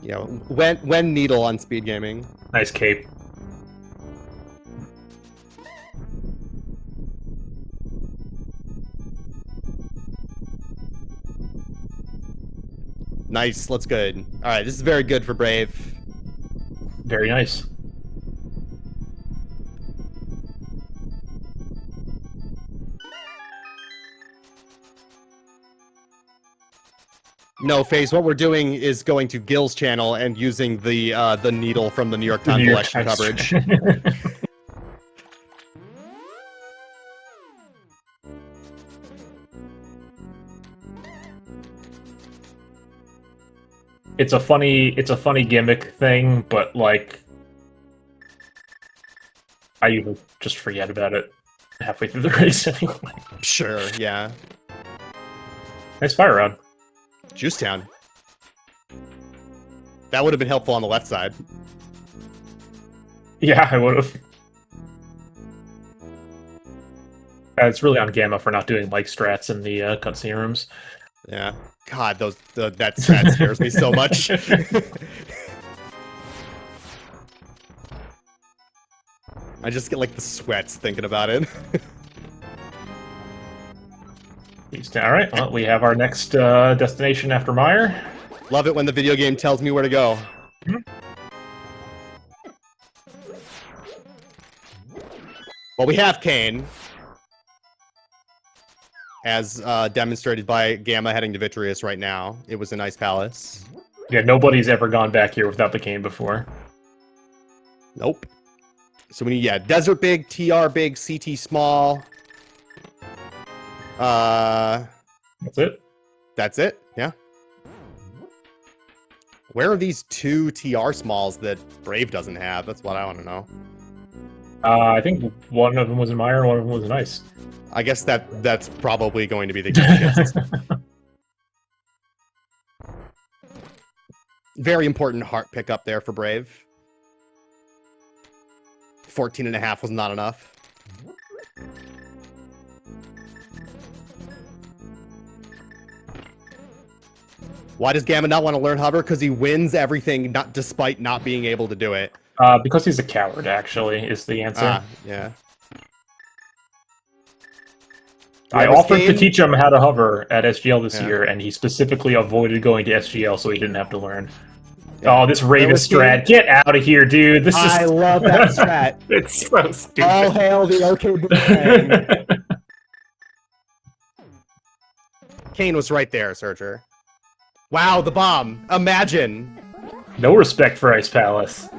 Yeah, when Needle on SpeedGaming. Nice cape. Nice, looks good. Alright, this is very good for Brave. Very nice. No, FaZe, what we're doing is going to Gil's channel and using the needle from the New York Times election coverage. It's a funny gimmick thing, but like I even just forget about it halfway through the race anyway. Sure, yeah. Nice fire rod. Juicetown. That would have been helpful on the left side. Yeah, I would have. It's really on Gamma for not doing like strats in the cutscene rooms. Yeah. God, that strat scares me so much. I just get like the sweats thinking about it. All right, well, we have our next destination after Meyer. Love it when the video game tells me where to go. Well, we have Kane, as demonstrated by Gamma heading to Vitreous right now. It was a nice palace. Yeah, nobody's ever gone back here without the Kane before. Nope. So we need, yeah, Desert big, TR big, CT small. That's it? That's it, yeah. Where are these two TR smalls that Brave doesn't have? That's what I want to know. I think one of them was in Meyer and one of them was in Ice. I guess that's probably going to be the case. Very important heart pickup there for Brave. 14.5 was not enough. Why does Gamma not want to learn hover? Because he wins everything, despite not being able to do it. Because he's a coward, actually, is the answer. Yeah. I offered to teach him how to hover at SGL this year, and he specifically avoided going to SGL so he didn't have to learn. Yeah. Oh, this Ravis strat. Get out of here, dude. I love that strat. It's so stupid. All hail the OK Boomerang. Kane was right there, Searcher. Wow, the bomb. Imagine. No respect for Ice Palace.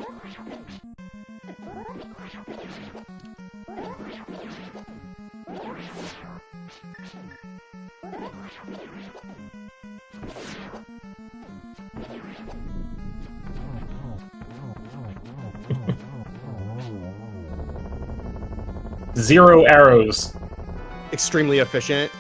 Zero arrows. Extremely efficient.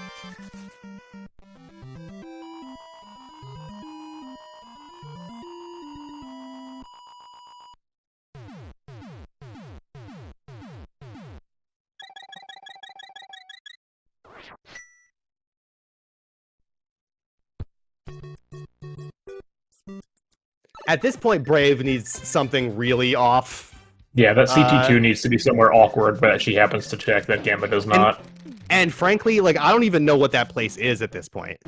At this point, Brave needs something really off. Yeah, that CT2 needs to be somewhere awkward, but she happens to check that Gamma does not. And frankly, like, I don't even know what that place is at this point.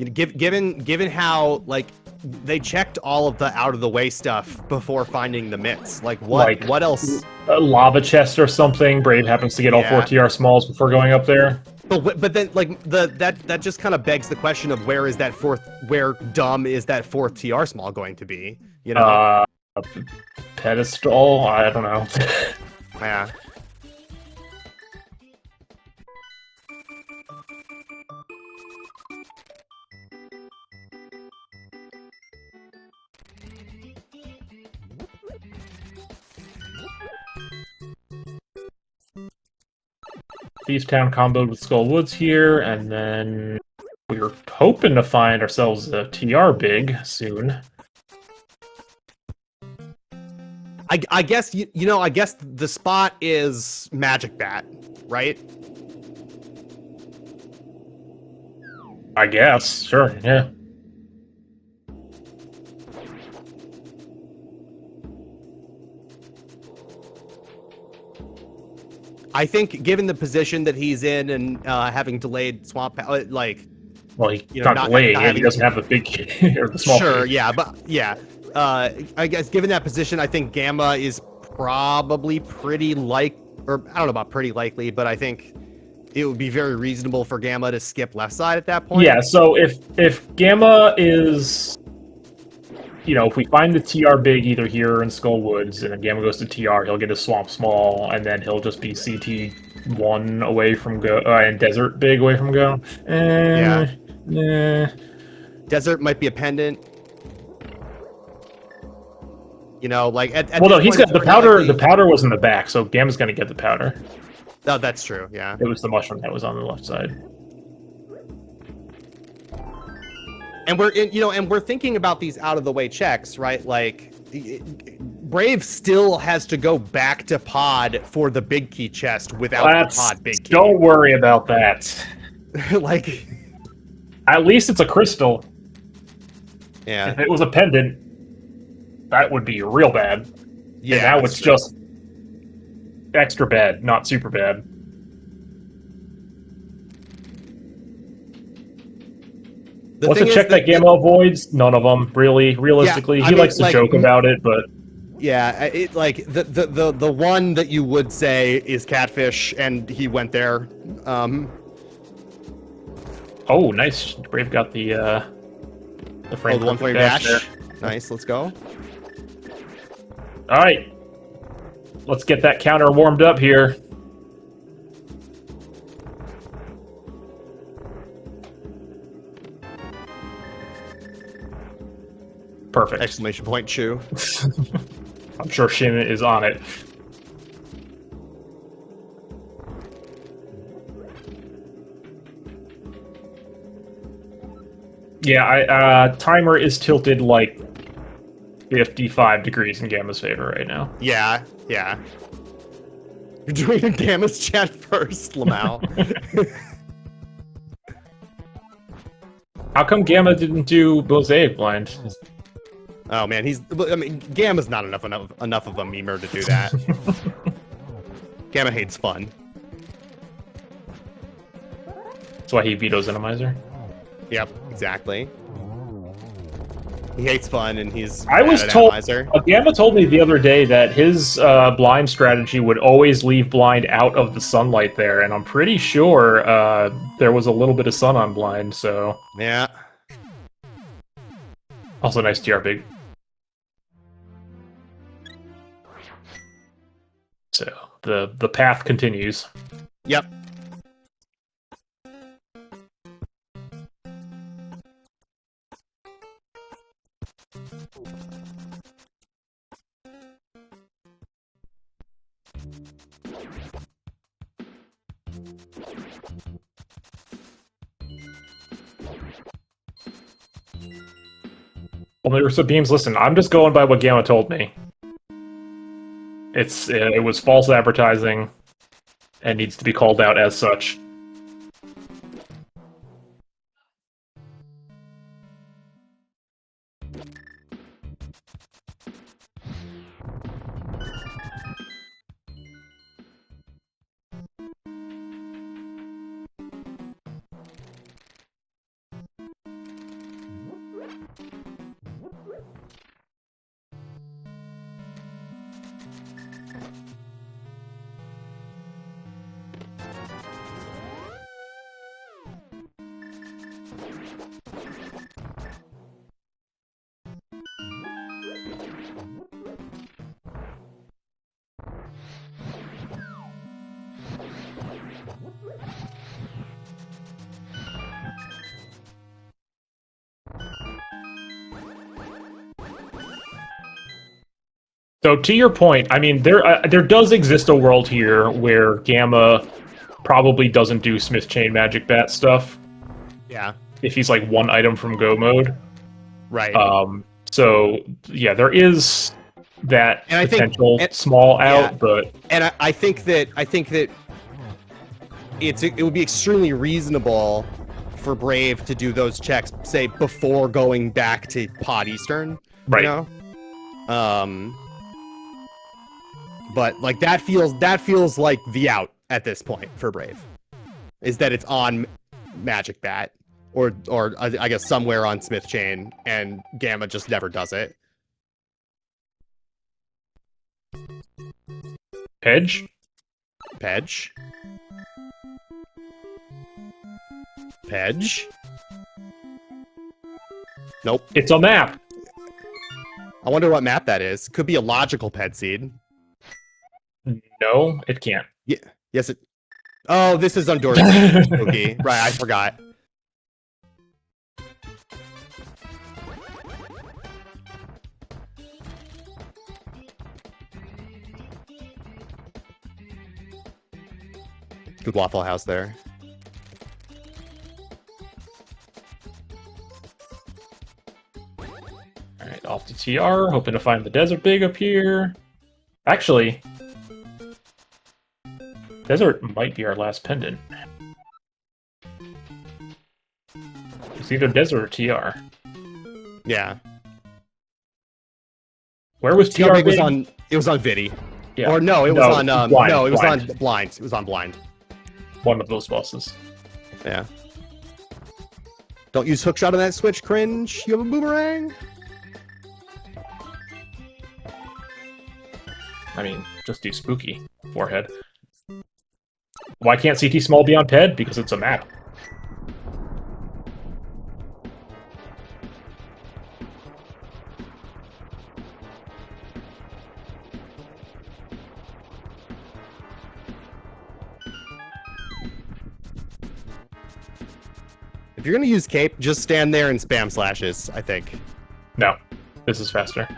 You know, given how like they checked all of the out of the way stuff before finding the mitts. Like what else? A lava chest or something. Brave happens to get all 4 TR smalls before going up there. But then like that just kind of begs the question of where dumb is that fourth TR small going to be? You know, pedestal. I don't know. Yeah. Thieves Town comboed with Skull Woods here, and then we were hoping to find ourselves a TR big soon. I guess you know I guess the spot is Magic Bat, right? I guess, sure, yeah. I think, given the position that he's in and having delayed swamp, like, well, he got delayed. He doesn't have the big or the small. Sure, yeah, but yeah, I guess given that position, I think Gamma is probably pretty or I don't know about pretty likely, but I think it would be very reasonable for Gamma to skip left side at that point. Yeah. So if Gamma is, you know, if we find the TR big either here or in Skull Woods, and then Gamma goes to TR, he'll get a Swamp Small, and then he'll just be CT1 away from go, and Desert big away from go. Yeah. Desert might be a pendant. You know, like at well, no, he's got the powder. Likely... The powder was in the back, so Gamma's going to get the powder. Oh, that's true. Yeah. It was the mushroom that was on the left side. And we're thinking about these out of the way checks, right? Like, Brave still has to go back to pod for the big key chest without the pod big key. Don't worry about that. Like, at least it's a crystal. Yeah. If it was a pendant, that would be real bad. Yeah. And now it's just extra bad, not super bad. What's a check that Gamma avoids? None of them, really. Realistically, yeah, he likes to joke about it, but yeah, it like the one that you would say is Catfish, and he went there. Oh, nice! Brave got the frame. Oh, the 1 dash. There. Nice. Let's go. All right, let's get that counter warmed up here. Perfect. Exclamation point, Chew. I'm sure Shin is on it. Yeah, timer is tilted like 55 degrees in Gamma's favor right now. Yeah, yeah. You're doing Gamma's chat first, Lamau. How come Gamma didn't do Mosaic Blind? Oh man, Gamma's not enough of a memer to do that. Gamma hates fun. That's why he vetoes Enemizer. Yep, exactly. He hates fun, and he's. I was told. Gamma told me the other day that his blind strategy would always leave blind out of the sunlight there, and I'm pretty sure there was a little bit of sun on blind. So yeah. Also, nice TR big. So the path continues. Yep. Well, Mirror Beams, listen, I'm just going by what Gamma told me. It was false advertising and needs to be called out as such. So to your point, I mean, there does exist a world here where Gamma probably doesn't do Smith Chain Magic Bat stuff. Yeah. If he's like one item from Go mode. Right. So yeah, there is that And potential small out, yeah. but I think that it would be extremely reasonable for Brave to do those checks, say, before going back to Pod Eastern. right. You know? But like that feels like the out at this point for Brave, is that it's on Magic Bat or I guess somewhere on Smith Chain, and Gamma just never does it. Hedge? Pedge? Pedge? Nope. It's a map. I wonder what map that is. Could be a logical Ped Seed. No, it can't. Yeah. Yes, it. Oh, this is on Okay. Right, I forgot. Good Waffle House there. Alright, off to TR, hoping to find the Desert Big up here. Actually, Desert might be our last pendant. It's either Desert or TR. Yeah. Where was TR Big? big? It was on Vidi. Yeah. Or no, it was on Blind, no, it was Blind. on Blind. It was on Blind. One of those bosses. Yeah. Don't use hookshot on that switch, cringe. You have a boomerang. I mean, just do spooky. Forehead. Why can't CT small be on Ped? Because it's a map. If you're gonna use cape, just stand there and spam slashes, I think. No. This is faster.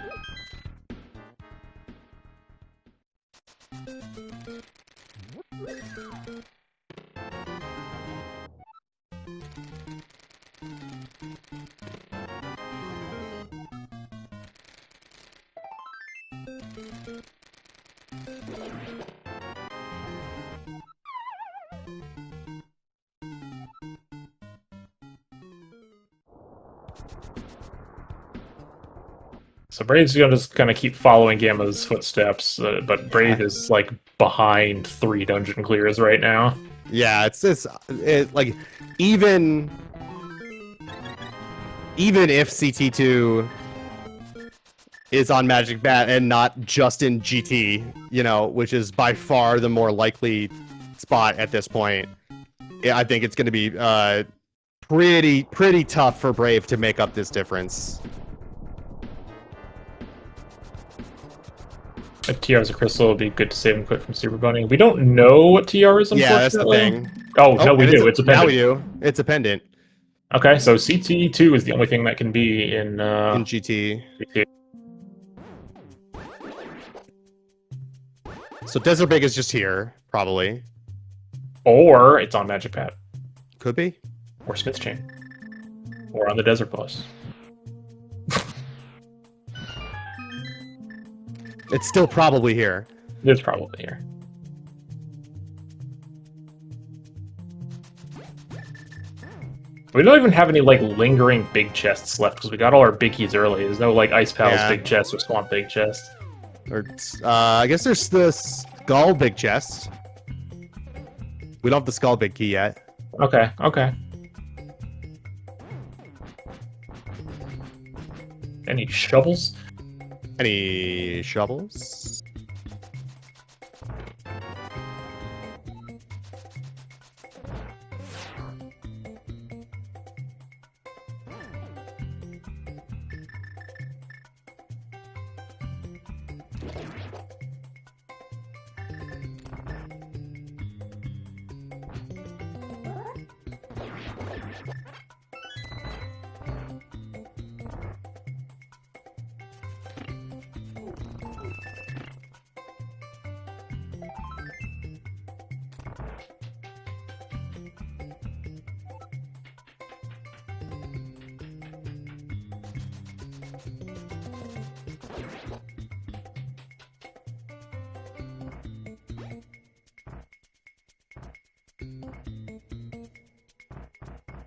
So Brave's gonna just kind of keep following Gamma's footsteps, but Brave is like behind 3 dungeon clears right now. Yeah, it's like even if CT2 is on Magic Bat and not just in GT, you know, which is by far the more likely spot at this point, I think it's going to be pretty tough for Brave to make up this difference. If TR is a crystal, it would be good to save him quick from Super Bunny. We don't know what TR is, unfortunately. Yeah, that's the thing. Oh, no, we do. It's a pendant. Now we do. It's a pendant. Okay, so CT2 is the only thing that can be in GT. GT. So Desert Big is just here, probably. Or it's on Magic Bat. Could be. Or Smith Chain. Or on the Desert Boss. It's still probably here. It's probably here. We don't even have any, like, lingering big chests left, because we got all our big keys early. There's no, like, Ice Pals big chest or Swamp big chest. Or, I guess there's the Skull big chest. We don't have the Skull big key yet. Okay, okay. Any shovels? Any shovels?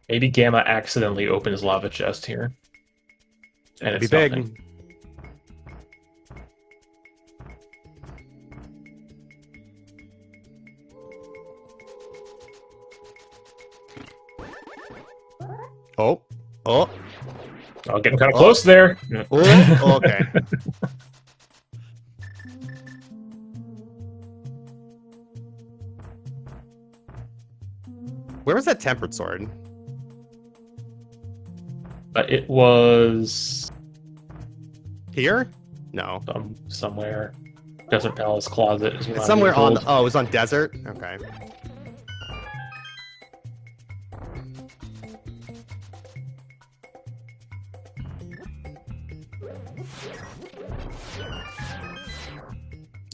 Maybe Gamma accidentally opens lava chest here. And It'd be it's big. nothing. Oh. Oh. Oh, getting kind of close there. Oh, okay. Where was that tempered sword? It was Here? No. somewhere. Desert Palace closet is what It's I'm somewhere being on. told. Oh, it was on desert. Okay.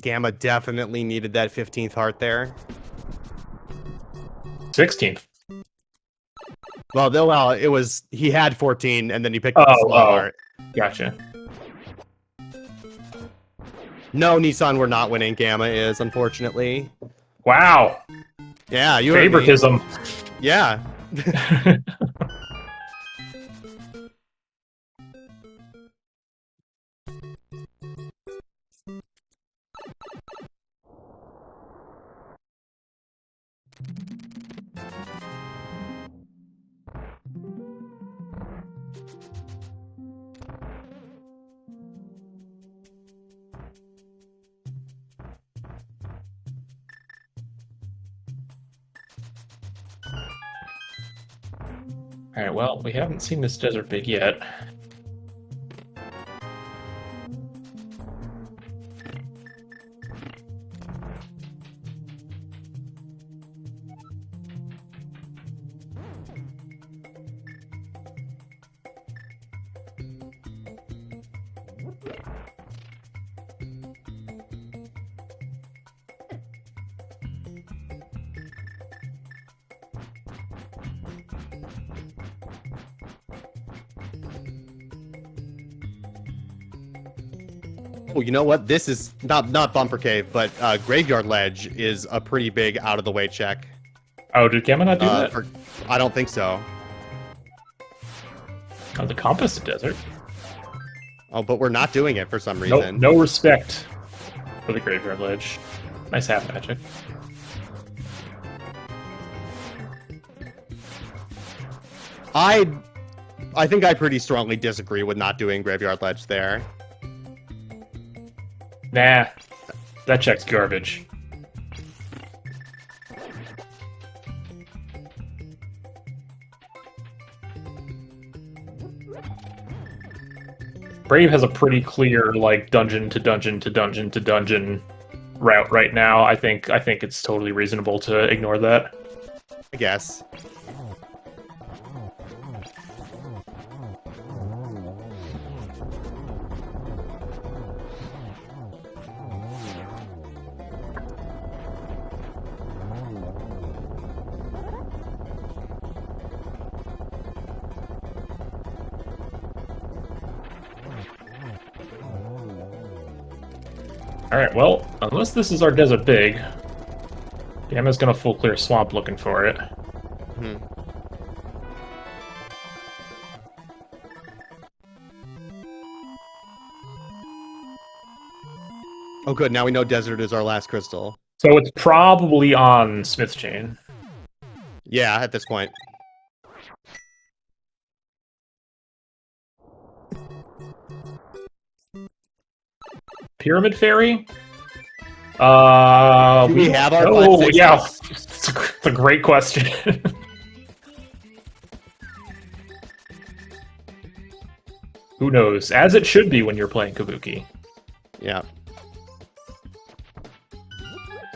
Gamma definitely needed that 15th heart there. 16th. Well, it was he had 14, and then he picked up the slow heart. Gotcha. No, Nissan, we're not winning. Gamma is, unfortunately. Wow. Yeah, you heard me. Favoritism. Yeah. Alright, well, we haven't seen this desert big yet. Oh, you know what? This is not Bumper Cave, but Graveyard Ledge is a pretty big out of the way check. Oh, did Gamma not do that? I don't think so. Oh, the Compass Desert. Oh, but we're not doing it for some reason. No respect for the Graveyard Ledge. Nice half magic. I think I pretty strongly disagree with not doing Graveyard Ledge there. Nah, that check's garbage. Brave has a pretty clear, like, dungeon to dungeon to dungeon to dungeon route right now. I think it's totally reasonable to ignore that. I guess. Alright, well, unless this is our desert big, Gamma's gonna full clear swamp looking for it. Hmm. Oh, good. Now we know desert is our last crystal. So it's probably on Smith's Chain. Yeah, at this point. Pyramid Fairy? Do we have our 5-6? Yeah, it's a great question. Who knows? As it should be when you're playing Kabuki. Yeah.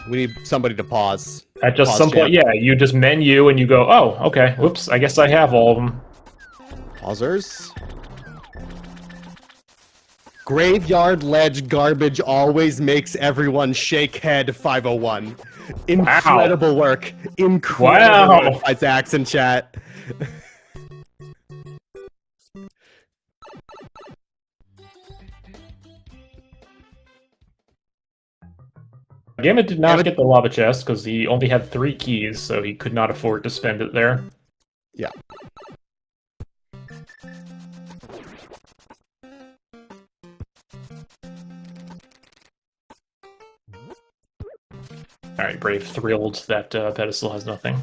We need somebody to pause. At just Pause some point, champ. yeah, you just menu and you go, oh, okay, whoops, I guess I have all of them. Pausers. Graveyard ledge garbage always makes everyone shake head 501. Incredible work. Incredible work by Zax in chat. Gamma did not get the lava chest because he only had 3 keys, so he could not afford to spend it there. Yeah. Alright, Brave thrilled that pedestal has nothing.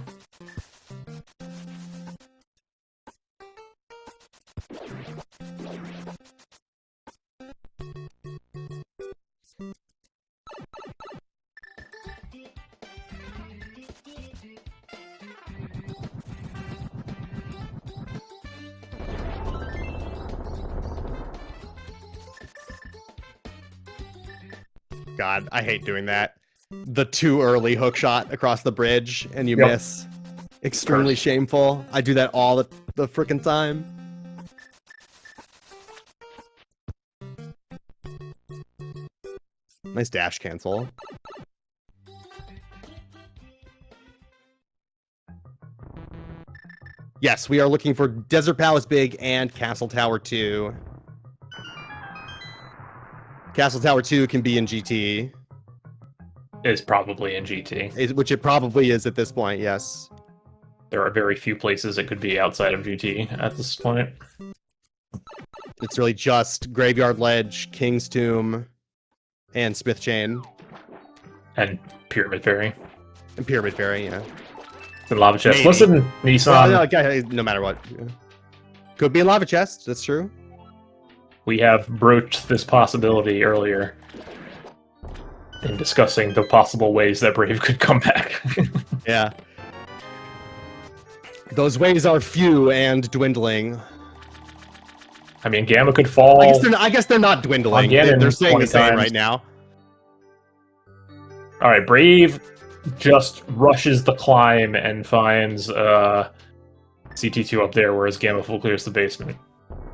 God, I hate doing that. The too early hook shot across the bridge and you miss. Extremely shameful. I do that all the frickin' time. Nice dash cancel. Yes, we are looking for Desert Palace Big and Castle Tower 2. Castle Tower 2 can be in GT. It's probably in GT. Which it probably is at this point, yes. There are very few places it could be outside of GT at this point. It's really just Graveyard Ledge, King's Tomb, and Smith Chain. And Pyramid Ferry. And Pyramid Ferry, yeah. The lava chest. Maybe. Listen, Nissan. No matter what. Could be a lava chest, that's true. We have broached this possibility earlier in discussing the possible ways that Brave could come back. Yeah. Those ways are few and dwindling. I mean, Gamma could fall. I guess they're not dwindling. They're staying the same right now. All right, Brave just rushes the climb and finds CT2 up there, whereas Gamma full clears the basement.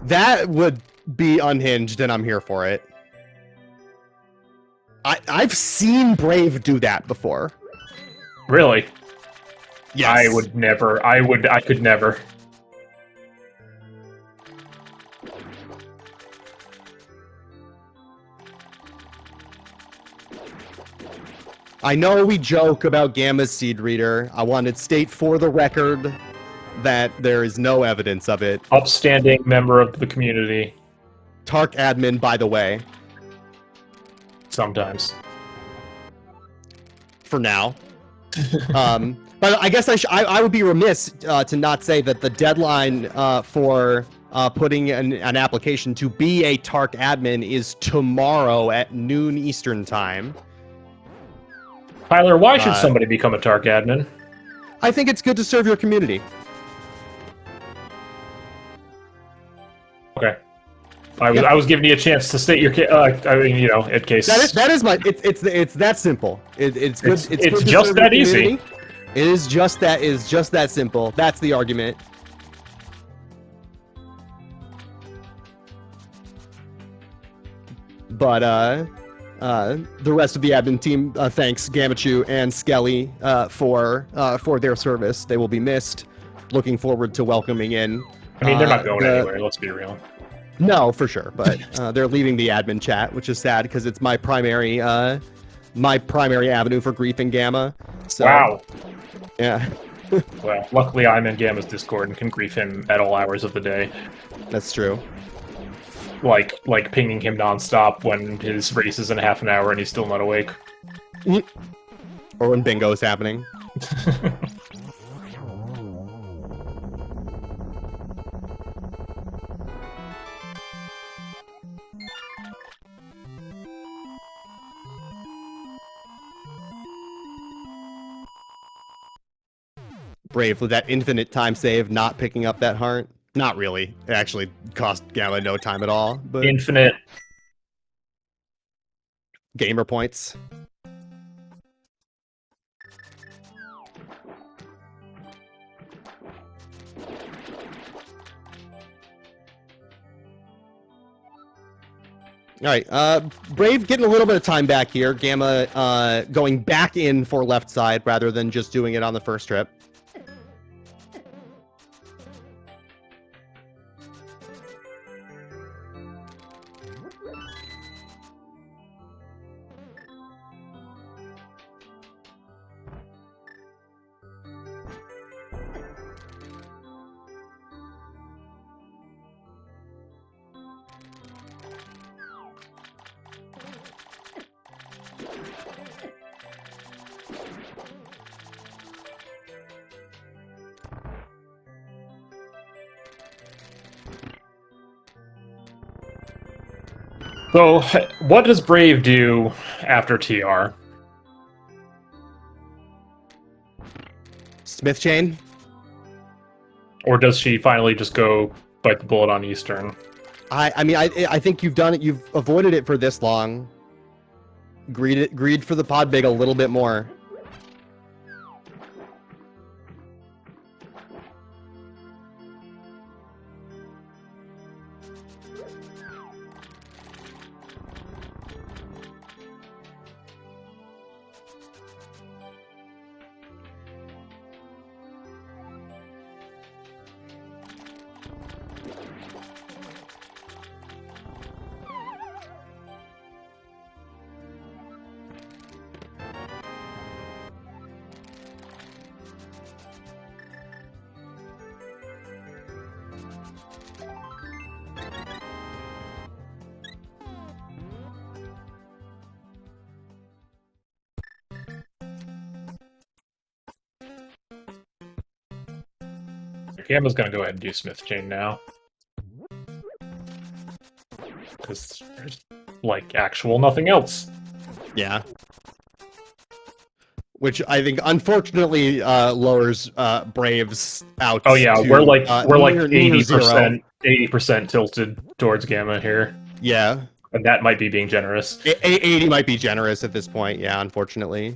That would be unhinged, and I'm here for it. I've seen Brave do that before. Really? Yes. I would never. I could never. I know we joke about Gamma's seed reader. I want to state for the record that there is no evidence of it. Upstanding member of the community. Tark admin, by the way. Sometimes. For now. But I guess I would be remiss to not say that the deadline for putting an application to be a Tark admin is tomorrow at noon Eastern time. Tyler, why should somebody become a Tark admin? I think it's good to serve your community. Okay. I was giving you a chance to state your I mean, you know, in case that is my it's that simple. It's good. It's good just that easy. It is just that simple. That's the argument. But the rest of the admin team thanks Gammachuu and Skelly for their service. They will be missed. Looking forward to welcoming in. I mean, they're not going anywhere. Let's be real. No, for sure, but they're leaving the admin chat, which is sad because it's my primary avenue for griefing Gamma. So, wow. Yeah. Well, luckily I'm in Gamma's Discord and can grief him at all hours of the day. That's true. Like pinging him nonstop when his race is in half an hour and he's still not awake. Or when bingo is happening. Brave with that infinite time save, not picking up that heart. Not really. It actually cost Gamma no time at all. But infinite gamer points. All right, Brave getting a little bit of time back here. Gamma going back in for left side rather than just doing it on the first trip. So, what does Brave do after TR? Smith chain. Or does she finally just go bite the bullet on Eastern? I mean, I think you've done it. You've avoided it for this long. Greed for the pod big a little bit more. Gamma's gonna go ahead and do Smith Chain now. Because there's, like, actual nothing else. Yeah. Which I think, unfortunately, lowers Braves out. Oh yeah, to, we're like near 80%, 80% tilted towards Gamma here, Yeah. and that might be being generous. 80 might be generous at this point. Yeah, unfortunately.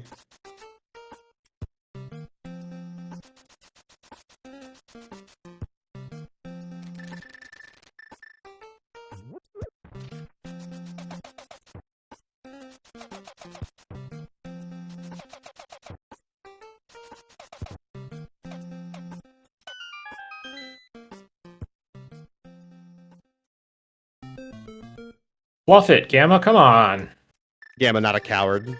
Bluff it, Gamma, come on. Gamma, not a coward.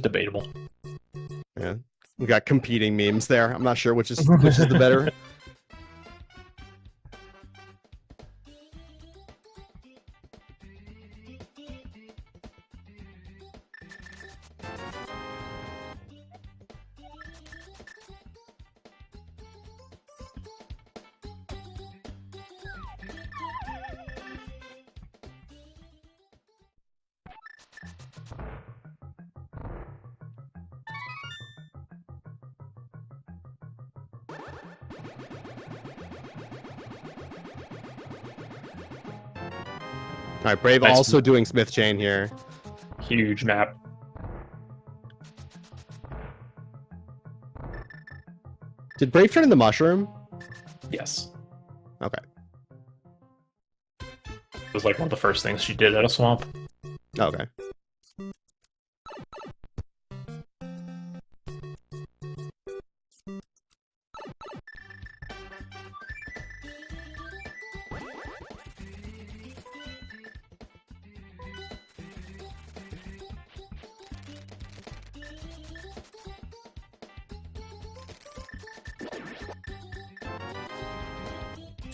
Debatable. Yeah. We got competing memes there. I'm not sure which is the better. All right, Brave Nice. also doing Smith Chain here. Huge map. Did Brave turn in the mushroom? Yes. Okay. It was like one of the first things she did at a swamp. Okay.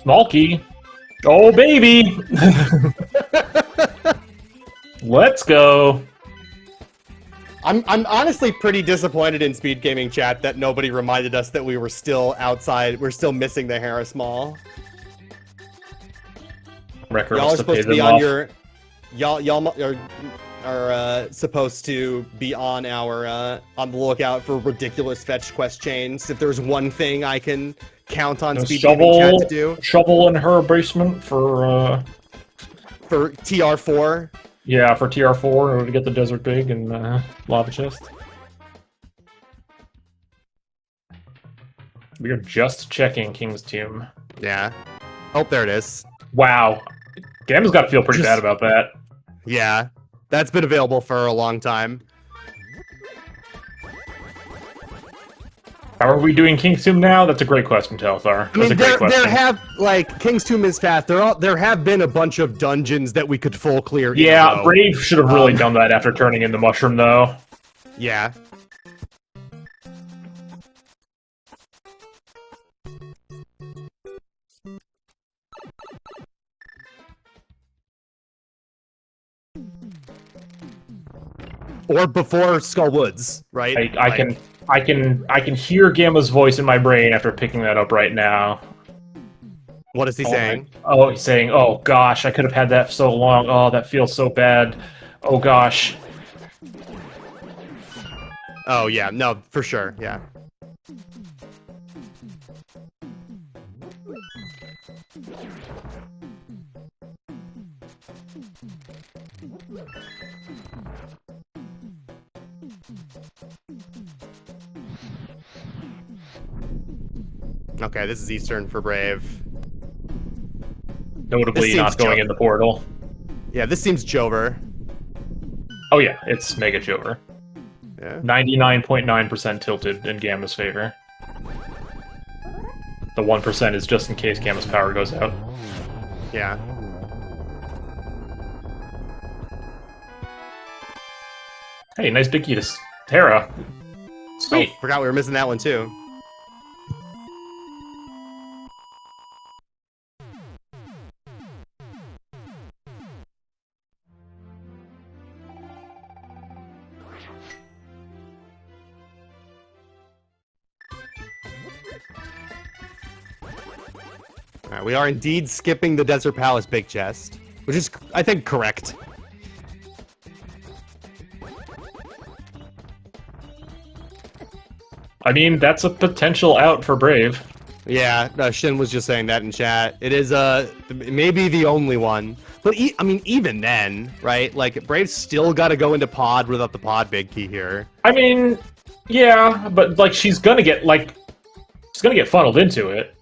Small key. Oh, baby! Let's go. I'm honestly pretty disappointed in Speed Gaming chat that nobody reminded us that we were still outside. We're still missing the Harris Mall. Record Y'all are wants to pay supposed to be them on off. your. Y'all are supposed to be on our on the lookout for ridiculous fetch quest chains. If there's one thing I can count on Speed Gaming chat to do Shovel in her basement for TR4. yeah, for TR4 in order to get the Desert Big and Lava Chest. We are just checking King's Tomb. Yeah. Oh, there it is. Wow. Gamma's got to feel pretty bad about that. Yeah, that's been available for a long time. How are we doing King's Tomb now? That's a great question, Telthar. I mean, there have, like, King's Tomb is fast. There have been a bunch of dungeons that we could full clear. Yeah, Brave should have really done that after turning in the mushroom, though. Yeah. Or before Skull Woods, right? I can hear Gamma's voice in my brain after picking that up right now. What is he saying? Oh, he's saying, "Oh gosh, I could have had that for so long. Oh, that feels so bad. Oh gosh." Oh yeah, no, for sure, yeah. Okay, this is Eastern for Brave. Notably not going in the portal. Yeah, this seems Jover. Oh yeah, it's Mega Jover. Yeah. 99.9% tilted in Gamma's favor. The 1% is just in case Gamma's power goes out. Yeah. Hey, nice big key to Terra. Sweet. Oh, forgot we were missing that one too. Alright, we are indeed skipping the Desert Palace big chest, which is, I think, correct. I mean, that's a potential out for Brave. Yeah, Shin was just saying that in chat. It is maybe the only one, but I mean, even then, right? Like, Brave's still got to go into pod without the pod big key here. I mean, yeah, but like she's gonna get funneled into it.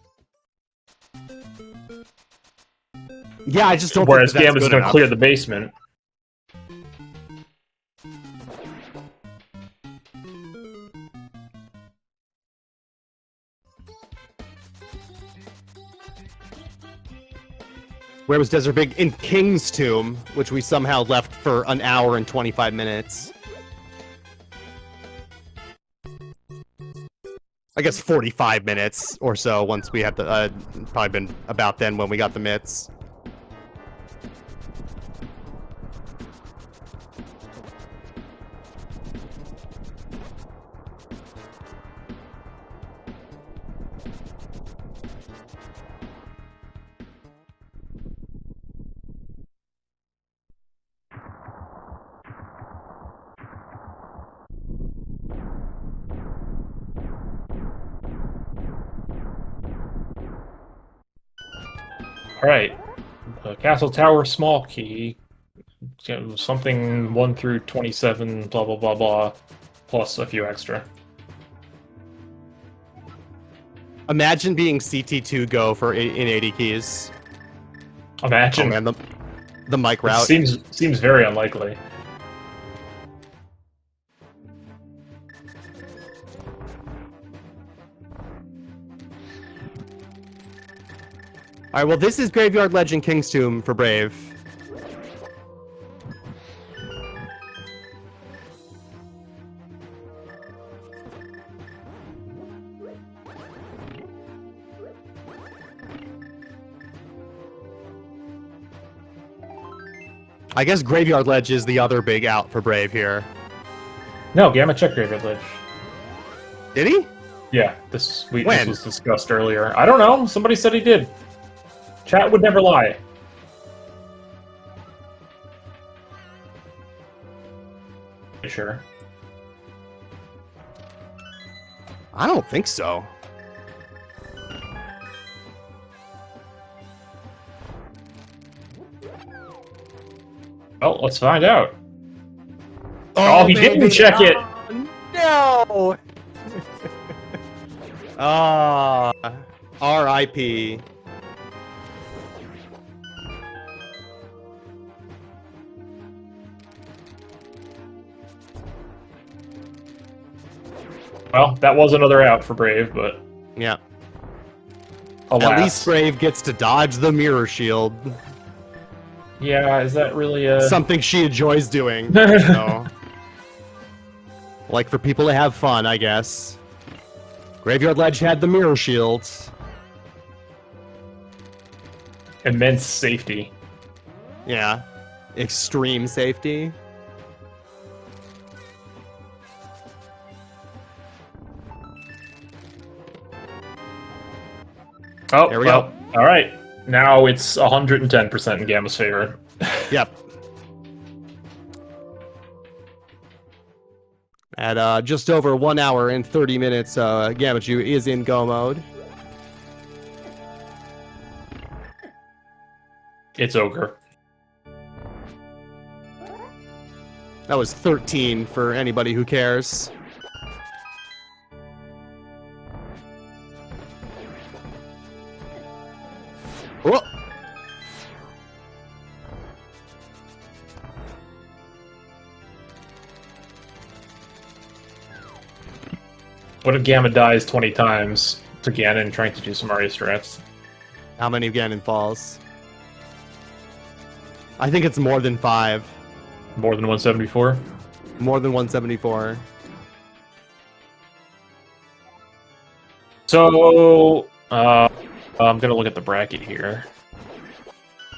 Yeah, I just don't. Whereas think Gamma's gonna clear the basement. Where was Desert Big? In King's Tomb, which we somehow left for an hour and 25 minutes. I guess 45 minutes or so once we had the, probably been about then when we got the mitts. Alright. Castle Tower small key. Something 1 through 27, blah blah blah blah. Plus a few extra. Imagine being CT2 go for in 80 keys. Imagine. Oh, man, the mic route. Seems very unlikely. Alright, well, this is Graveyard Legend King's Tomb for Brave. I guess Graveyard Ledge is the other big out for Brave here. No, Gamma checked Graveyard Ledge. Did he? Yeah, this was discussed earlier. I don't know. Somebody said he did. Chat would never lie. Sure. I don't think so. Well, let's find out. Oh, he didn't check it! No! R.I.P. Well, that was another out for Brave, but Yeah. alas. At least Brave gets to dodge the mirror shield. Yeah, is that really Something she enjoys doing. So, like for people to have fun, I guess. Graveyard Ledge had the mirror shields. immense safety? Yeah. Extreme safety. Oh, there we well, go. all right. Now it's 110% in Gamma's favor. Yep. At just over 1 hour and 30 minutes, Gammachuu is in go mode. It's Ogre. That was 13 for anybody who cares. Whoa. What if Gamma dies 20 times to Ganon trying to do some Mario strats? How many Ganon falls? I think it's more than 5. More than 174? More than 174. So, I'm gonna look at the bracket here.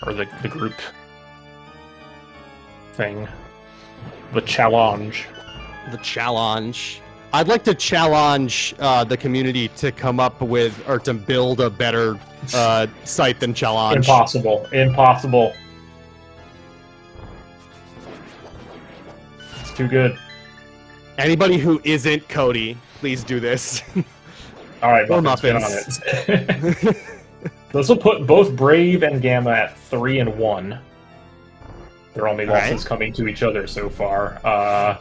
Or the group thing. The challenge. The challenge. I'd like to challenge the community to come up with, or to build a better site than challenge. Impossible. Impossible. It's too good. Anybody who isn't Cody, please do this. Alright, Or Muffins, get on it. This will put both Brave and Gamma at 3 and 1. Their only losses coming to each other so far. I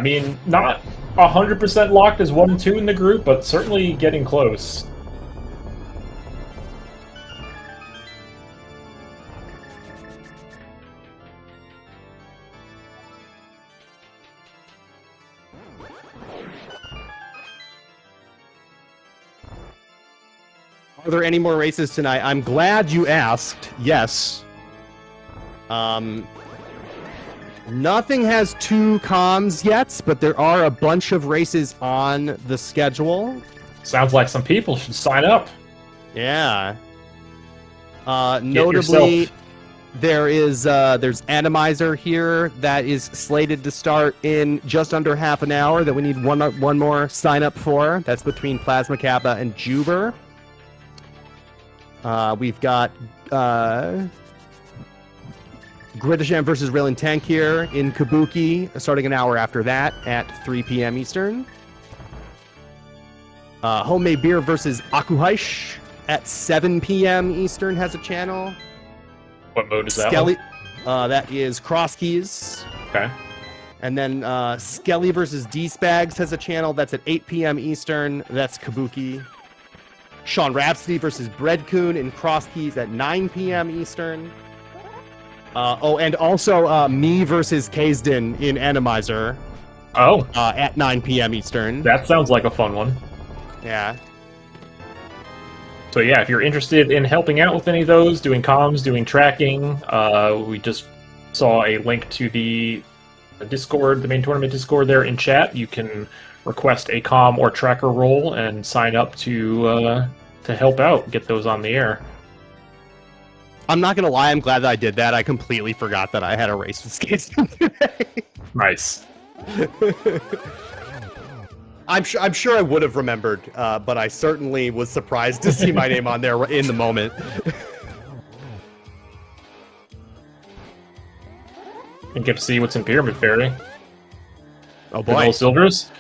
mean, not 100% locked as 1 and 2 in the group, but certainly getting close. Are there any more races tonight? I'm glad you asked. Yes. Nothing has 2 comms yet, but there are a bunch of races on the schedule. Sounds like some people should sign up. Yeah. Get Notably, yourself. there's Atomizer here that is slated to start in just under half an hour that we need one more sign up for. That's between Plasma Kappa and Juber. We've got Gridisham versus Railin Tank here in Kabuki, starting an hour after that at 3 p.m. Eastern. Homemade Beer versus Akuhaish at 7 p.m. Eastern has a channel. What mode is that Skelly, one? that is Cross Keys. Okay. And then Skelly versus D-Spags has a channel that's at 8 p.m. Eastern. That's Kabuki. Sean Rhapsody versus Breadcoon in Cross Keys at 9 p.m. Eastern. And also me versus Kaysden in Atomizer Oh, at 9 p.m. Eastern. that sounds like a fun one. Yeah. So yeah, if you're interested in helping out with any of those, doing comms, doing tracking, we just saw a link to the Discord, the main tournament Discord there in chat. You can request a comm or tracker role and sign up to help out, get those on the air. I'm not gonna lie, I'm glad that I did that. I completely forgot that I had a race with Skates today. Nice. I'm sure I would have remembered, but I certainly was surprised to see my name on there in the moment. And get to see what's in Pyramid Fairy. Oh Good boy. old Silvers.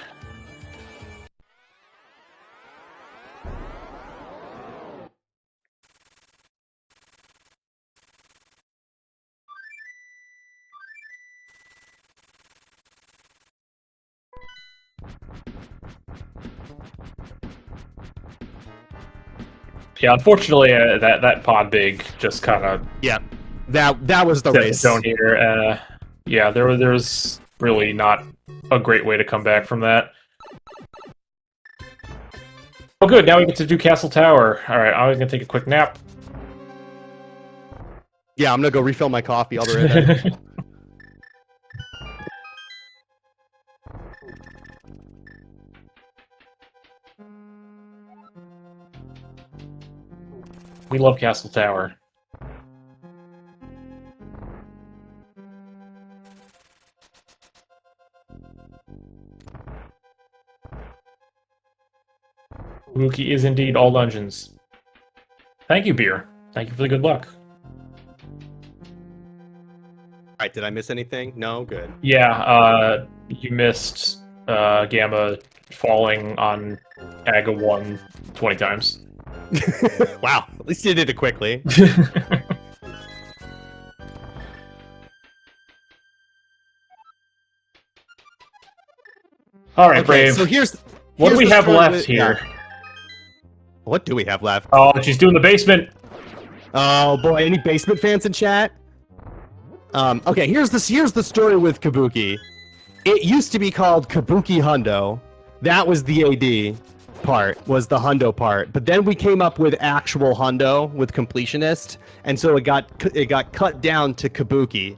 Yeah, unfortunately, that pod big just kind of Yeah, that was the race. zone here. Yeah, there's really not a great way to come back from that. Oh, good. Now we get to do Castle Tower. All right, I was gonna take a quick nap. Yeah, I'm gonna go refill my coffee. I'll be right back. We love Castle Tower. Kabuki is indeed all dungeons. Thank you, Beer. Thank you for the good luck. Alright, did I miss anything? No? Good. Yeah, you missed Gamma falling on Aga 1 20 times. Wow, at least you did it quickly. Alright, Okay, Brave. so What do we the have story left with- here? yeah. What do we have left? Oh, she's doing the basement! Oh boy, any basement fans in chat? Okay, here's the story with Kabuki. It used to be called Kabuki Hundo. That was the AD part, was the Hundo part. But then we came up with actual Hundo with Completionist, and so it got cut down to Kabuki,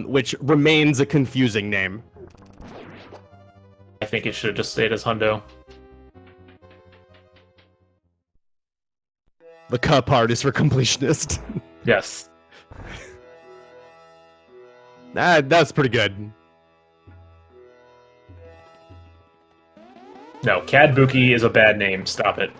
which remains a confusing name. I think it should have just stayed as Hundo. The K part is for Completionist. Yes. That's pretty good. No, Kadbuki is a bad name. Stop it.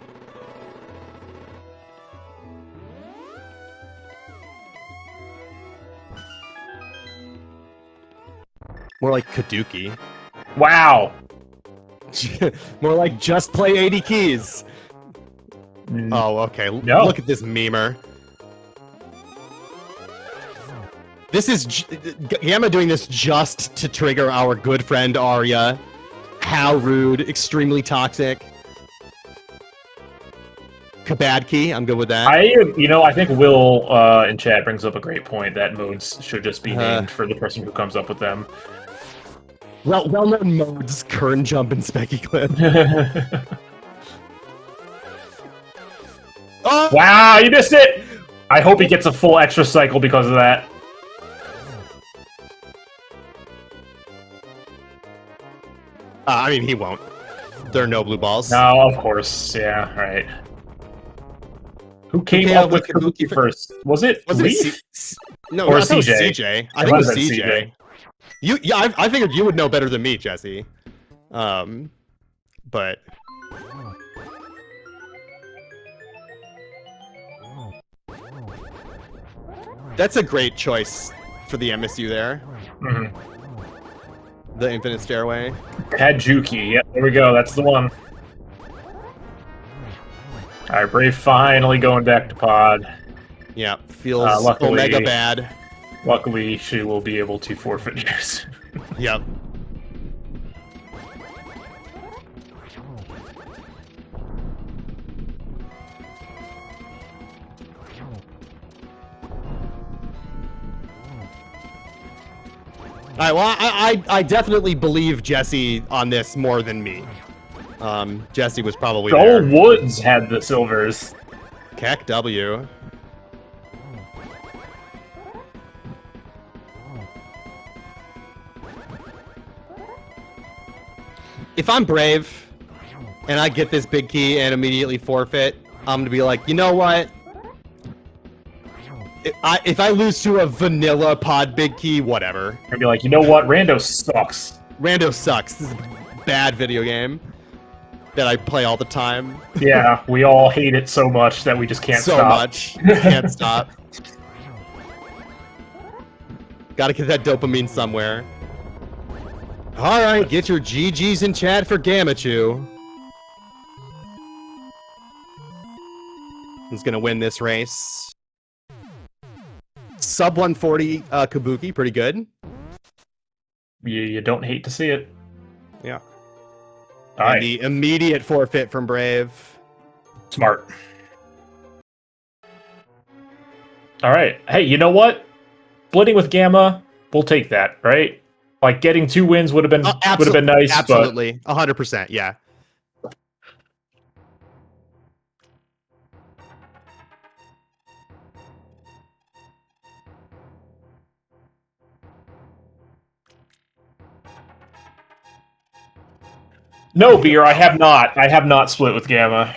More like Kaduki. Wow! More like just play 80 keys. Oh, okay. No. Look at this memer. This is Gamma doing this just to trigger our good friend Arya. How rude, extremely toxic. Kabadki, I'm good with that. I think Will in chat brings up a great point that modes should just be named for the person who comes up with them. Well-known modes, Kern Jump and Specky Clip. Oh! Wow, you missed it! I hope he gets a full extra cycle because of that. I mean, he won't. There are no blue balls. No, of course. Yeah, right. Who came up with Kabuki first? Was it Leaf? No, Or I thought it was CJ? CJ. I think it was CJ. I figured you would know better than me, Jesse. But that's a great choice for the MSU there. Mm-hmm. The Infinite Stairway. Kajuki. Yep, there we go. That's the one. Alright, Brave finally going back to pod. Yeah, feels luckily- omega bad. Luckily, she will be able to forfeit yours. Yep. Alright, well, I definitely believe Jesse on this more than me. Jesse was probably Joel there. Woods had the silvers. Keck W. If I'm Brave, and I get this big key and immediately forfeit, I'm gonna be like, you know what? If I lose to a vanilla pod big key, whatever. I'd be like, you know what? Rando sucks. Rando sucks. This is a bad video game that I play all the time. Yeah, we all hate it so much that we just can't so stop. much. Can't stop. Gotta get that dopamine somewhere. Alright, get your GGs in chat for Gammachuu. Who's gonna win this race? Sub 140 Kabuki, pretty good. You don't hate to see it. Yeah. All And right. the immediate forfeit from Brave. Smart. All right. Hey, you know what? Splitting with Gamma, we'll take that, right? Like getting 2 wins would have been nice. Absolutely, 100%. Yeah. No, Beer, I have not. I have not split with Gamma.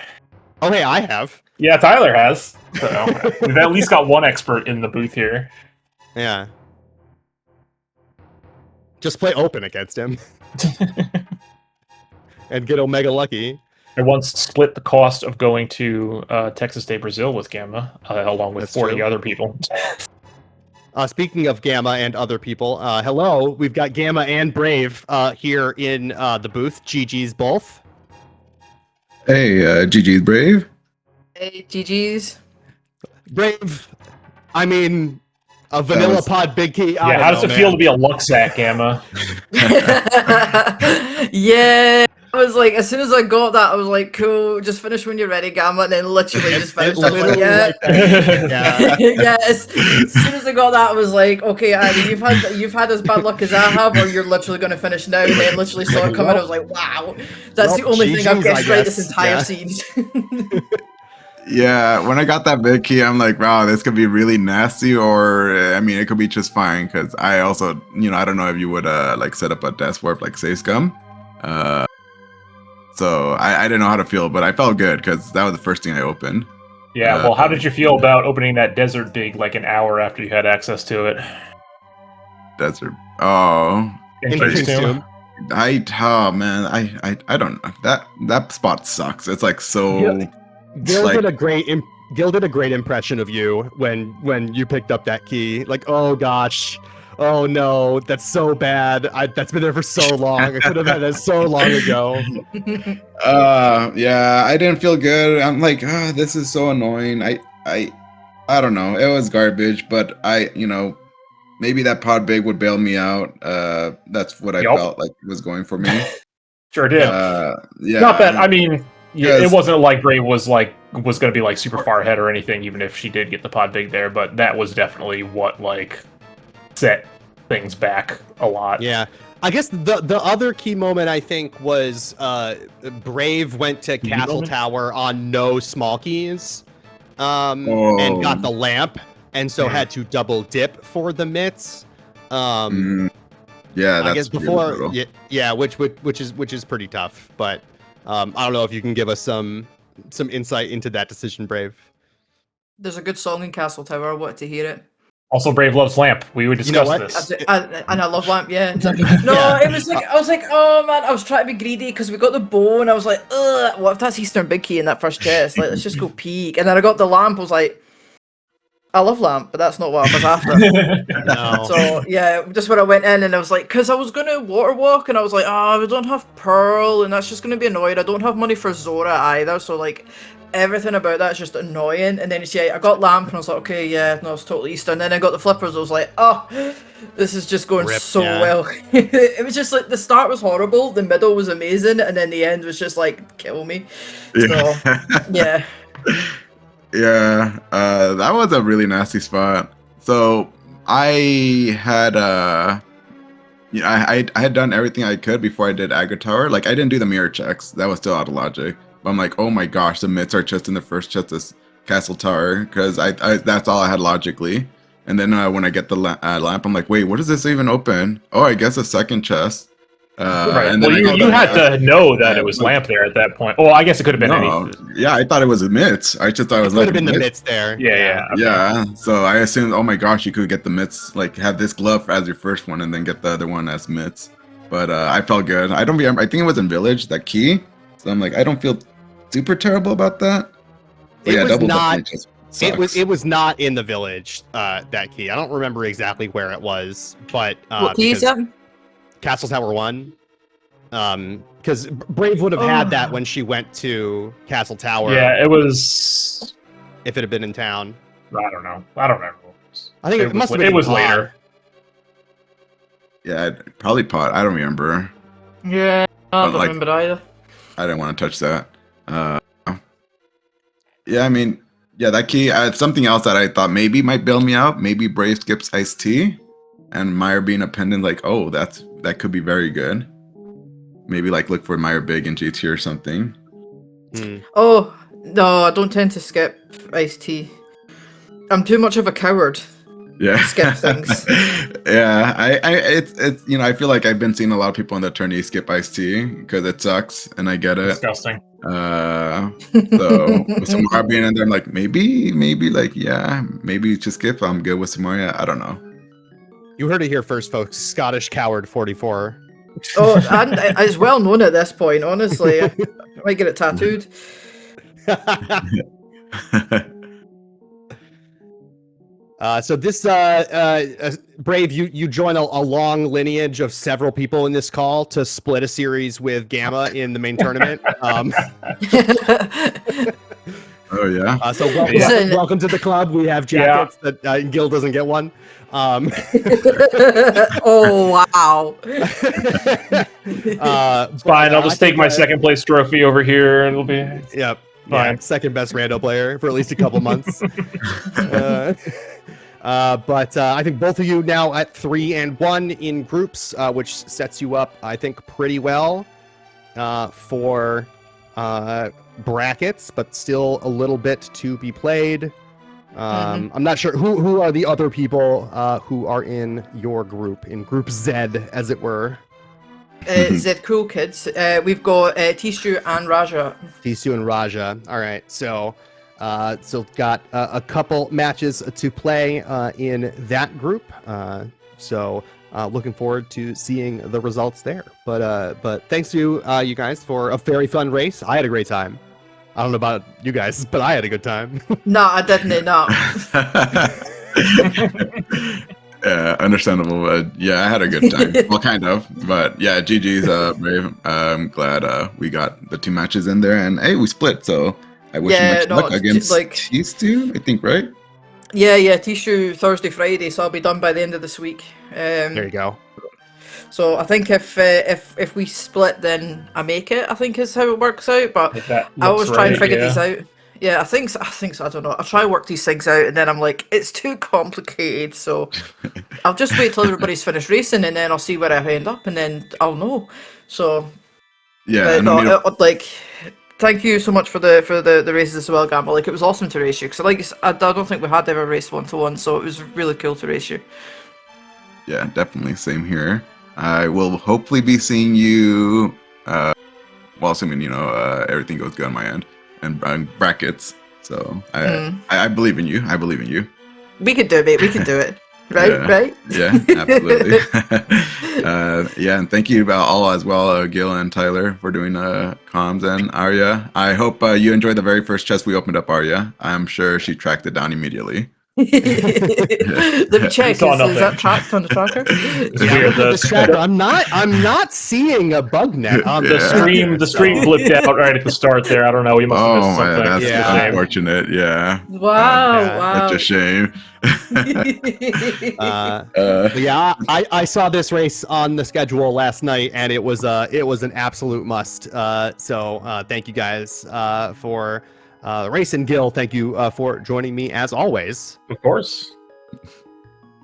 Oh, hey, I have. Yeah, Tyler has. So we've at least got one expert in the booth here. Yeah. Just play open against him. And get Omega lucky. I once split the cost of going to Texas State, Brazil with Gamma, along with 40 other people. Speaking of Gamma and other people, hello, we've got Gamma and Brave here in the booth. GG's both. Hey, GG's Brave. Hey, GG's. Brave, I mean, a vanilla pod big key. Yeah, how does it feel to be a Luxac, Gamma? Yeah, I was like, as soon as I got that, I was like, cool, just finish when you're ready, Gamma, and then literally just finished. I was like, yeah. Yeah, as soon as I got that, I was like, okay, either you've had as bad luck as I have, or you're literally going to finish now, and then literally saw it coming. I was like, wow, that's the only thing I've guessed right this entire scene. Yeah, when I got that big key, I'm like, wow, this could be really nasty, or I mean, it could be just fine. Because I also, I don't know if you would like set up a death warp like Say Scum. So I didn't know how to feel, but I felt good because that was the first thing I opened. Yeah, well, how did you feel about opening that desert dig like an hour after you had access to it? Desert. Oh. Interesting. Oh man, I don't know. That spot sucks. It's like so. Yeah. Gil did a great impression of you when you picked up that key. Like, oh gosh, oh no, that's so bad. That's been there for so long. I could have had that so long ago. Yeah, I didn't feel good. I'm like, this is so annoying. I don't know. It was garbage, but maybe that pod big would bail me out. That's what I felt like it was going for me. Sure did. Yeah. Not bad. I mean. Yeah, it wasn't like Brave was going to be like super far ahead or anything, even if she did get the pod big there. But that was definitely what set things back a lot. Yeah, I guess the other key moment I think was Brave went to Castle Tower on no small keys, and got the lamp, and so had to double dip for the mitts. Yeah, that's I guess before, really which is pretty tough, but. I don't know if you can give us some insight into that decision, Brave. There's a good song in Castle Tower. I wanted to hear it. Also, Brave loves Lamp. We would discuss this. And I love Lamp, yeah. No, it was like, I was like, oh man, I was trying to be greedy because we got the bow, and I was like, ugh, what if that's Eastern Big Key in that first chest? Like, let's just go peek. And then I got the Lamp, I was like, I love Lamp, but that's not what I was after. No. So, yeah, just when I went in, and I was like, because I was going to water walk, and I was like, we don't have Pearl, and that's just going to be annoying. I don't have money for Zora either, so, like, everything about that's just annoying. And then, I got Lamp, and I was like, okay, yeah, no, it's totally Eastern. And then I got the Flippers, I was like, oh, this is just going well. It was just like, the start was horrible, the middle was amazing, and then the end was just like, kill me. So, yeah. Yeah, that was a really nasty spot. So I had, I had done everything I could before I did Aggro Tower. Like, I didn't do the mirror checks. That was still out of logic. But I'm like, oh my gosh, the mitts are just in the first chest of Castle Tower, because that's all I had logically. And then when I get the lamp, I'm like, wait, what does this even open? Oh, I guess a second chest. Right. And then you had to know that it was Lamp there at that point. Well, I guess it could have been anything. Yeah, I thought it was a mitts. I just thought it was could have been the mitts there. Yeah. Okay. Yeah. So I assumed, oh my gosh, you could get the mitts, like have this glove as your first one, and then get the other one as mitts. But I felt good. I don't remember. I think it was in Village, that key. So I'm like, I don't feel super terrible about that. But it was not. It was not in the Village. That key. I don't remember exactly where it was, but what key is that? Castle Tower 1. Because Brave would have had that when she went to Castle Tower. Yeah, it was. If it had been in town. I don't know. I don't remember. I think it must have been. It was later. Yeah, probably pot. I don't remember. Yeah, I don't remember either. I didn't want to touch that. Yeah, I mean, yeah, that key. Something else that I thought maybe might bail me out. Maybe Brave skips Iced Tea. and Meyer being a pendant, like, oh, that could be very good. Maybe like look for Meyer big in GT or something. Oh no, I don't tend to skip iced tea. I'm too much of a coward. Yeah, Skip things. Yeah, it's I feel like I've been seeing a lot of people in the tourney skip iced tea because it sucks, and I get it. Disgusting. So with Samara being in there, I'm like, maybe maybe just skip. I'm good with Samara. I don't know. You heard it here first, folks. Scottish Coward 44. Oh, and it's well known at this point, honestly. I might get it tattooed. So this Brave, you join a long lineage of several people in this call to split a series with Gamma in the main tournament. Oh yeah. So welcome to the club. We have jackets that Gil doesn't get one. Oh wow. Fine, I'll just take my second place trophy over here, and it'll be Yep. fine. Yeah, second best rando player for at least a couple months. But I think both of you now at 3-1 in groups, which sets you up, I think, pretty well for brackets, but still a little bit to be played. I'm not sure who are the other people who are in your group, in Group Z, as it were. Z Cool Kids. We've got Tishu and Raja. Tisu and Raja. All right, so got a couple matches to play in that group. So looking forward to seeing the results there. But thanks to you guys for a very fun race. I had a great time. I don't know about you guys, but I had a good time. No, I didn't. No. Yeah, understandable. Yeah, I had a good time. Well, kind of, but yeah, GG's Brave. I'm glad we got the 2 matches in there, and hey, we split. So I wish you much luck against Tishu, I think, right? Yeah, Tishu Thursday, Friday, so I'll be done by the end of this week. There you go. So I think if we split, then I make it. I think is how it works out. But I always try and figure these out. Yeah, I think so. I don't know. I try and work these things out, and then I'm like, it's too complicated. So I'll just wait till everybody's finished racing, and then I'll see where I end up, and then I'll know. So yeah, thank you so much for the races as well, Gamble. Like, it was awesome to race you, because I don't think we had ever raced 1-to-1, so it was really cool to race you. Yeah, definitely. Same here. I will hopefully be seeing you, assuming, everything goes good on my end, and brackets. So I believe in you. I believe in you. We can do it, mate. We can do it. Right? Yeah. Right? Yeah, absolutely. Yeah, and thank you all as well, Gil and Tyler, for doing comms, and Arya. I hope you enjoyed the very first chest we opened up, Arya. I'm sure she tracked it down immediately. Let me check. Is that tracked on the tracker? I'm not seeing a bug net on the stream. The stream blipped out right at the start there. I don't know. We must have missed something. That's unfortunate. Yeah. Wow. That's a shame. Yeah, I saw this race on the schedule last night, and it was an absolute must. So thank you guys for. Race and Gil, thank you for joining me as always. Of course.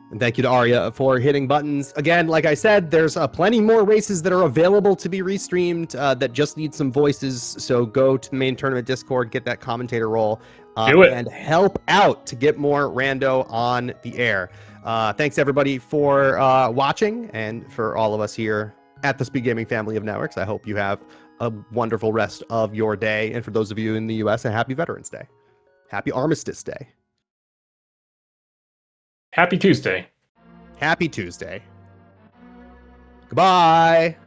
And thank you to Arya for hitting buttons. Again, like I said, there's plenty more races that are available to be restreamed that just need some voices. So go to the main tournament Discord, get that commentator role, and help out to get more rando on the air. Thanks everybody for watching, and for all of us here at the Speed Gaming family of networks. I hope you have a wonderful rest of your day. And for those of you in the US, a happy Veterans Day. Happy Armistice Day. Happy Tuesday. Happy Tuesday. Goodbye.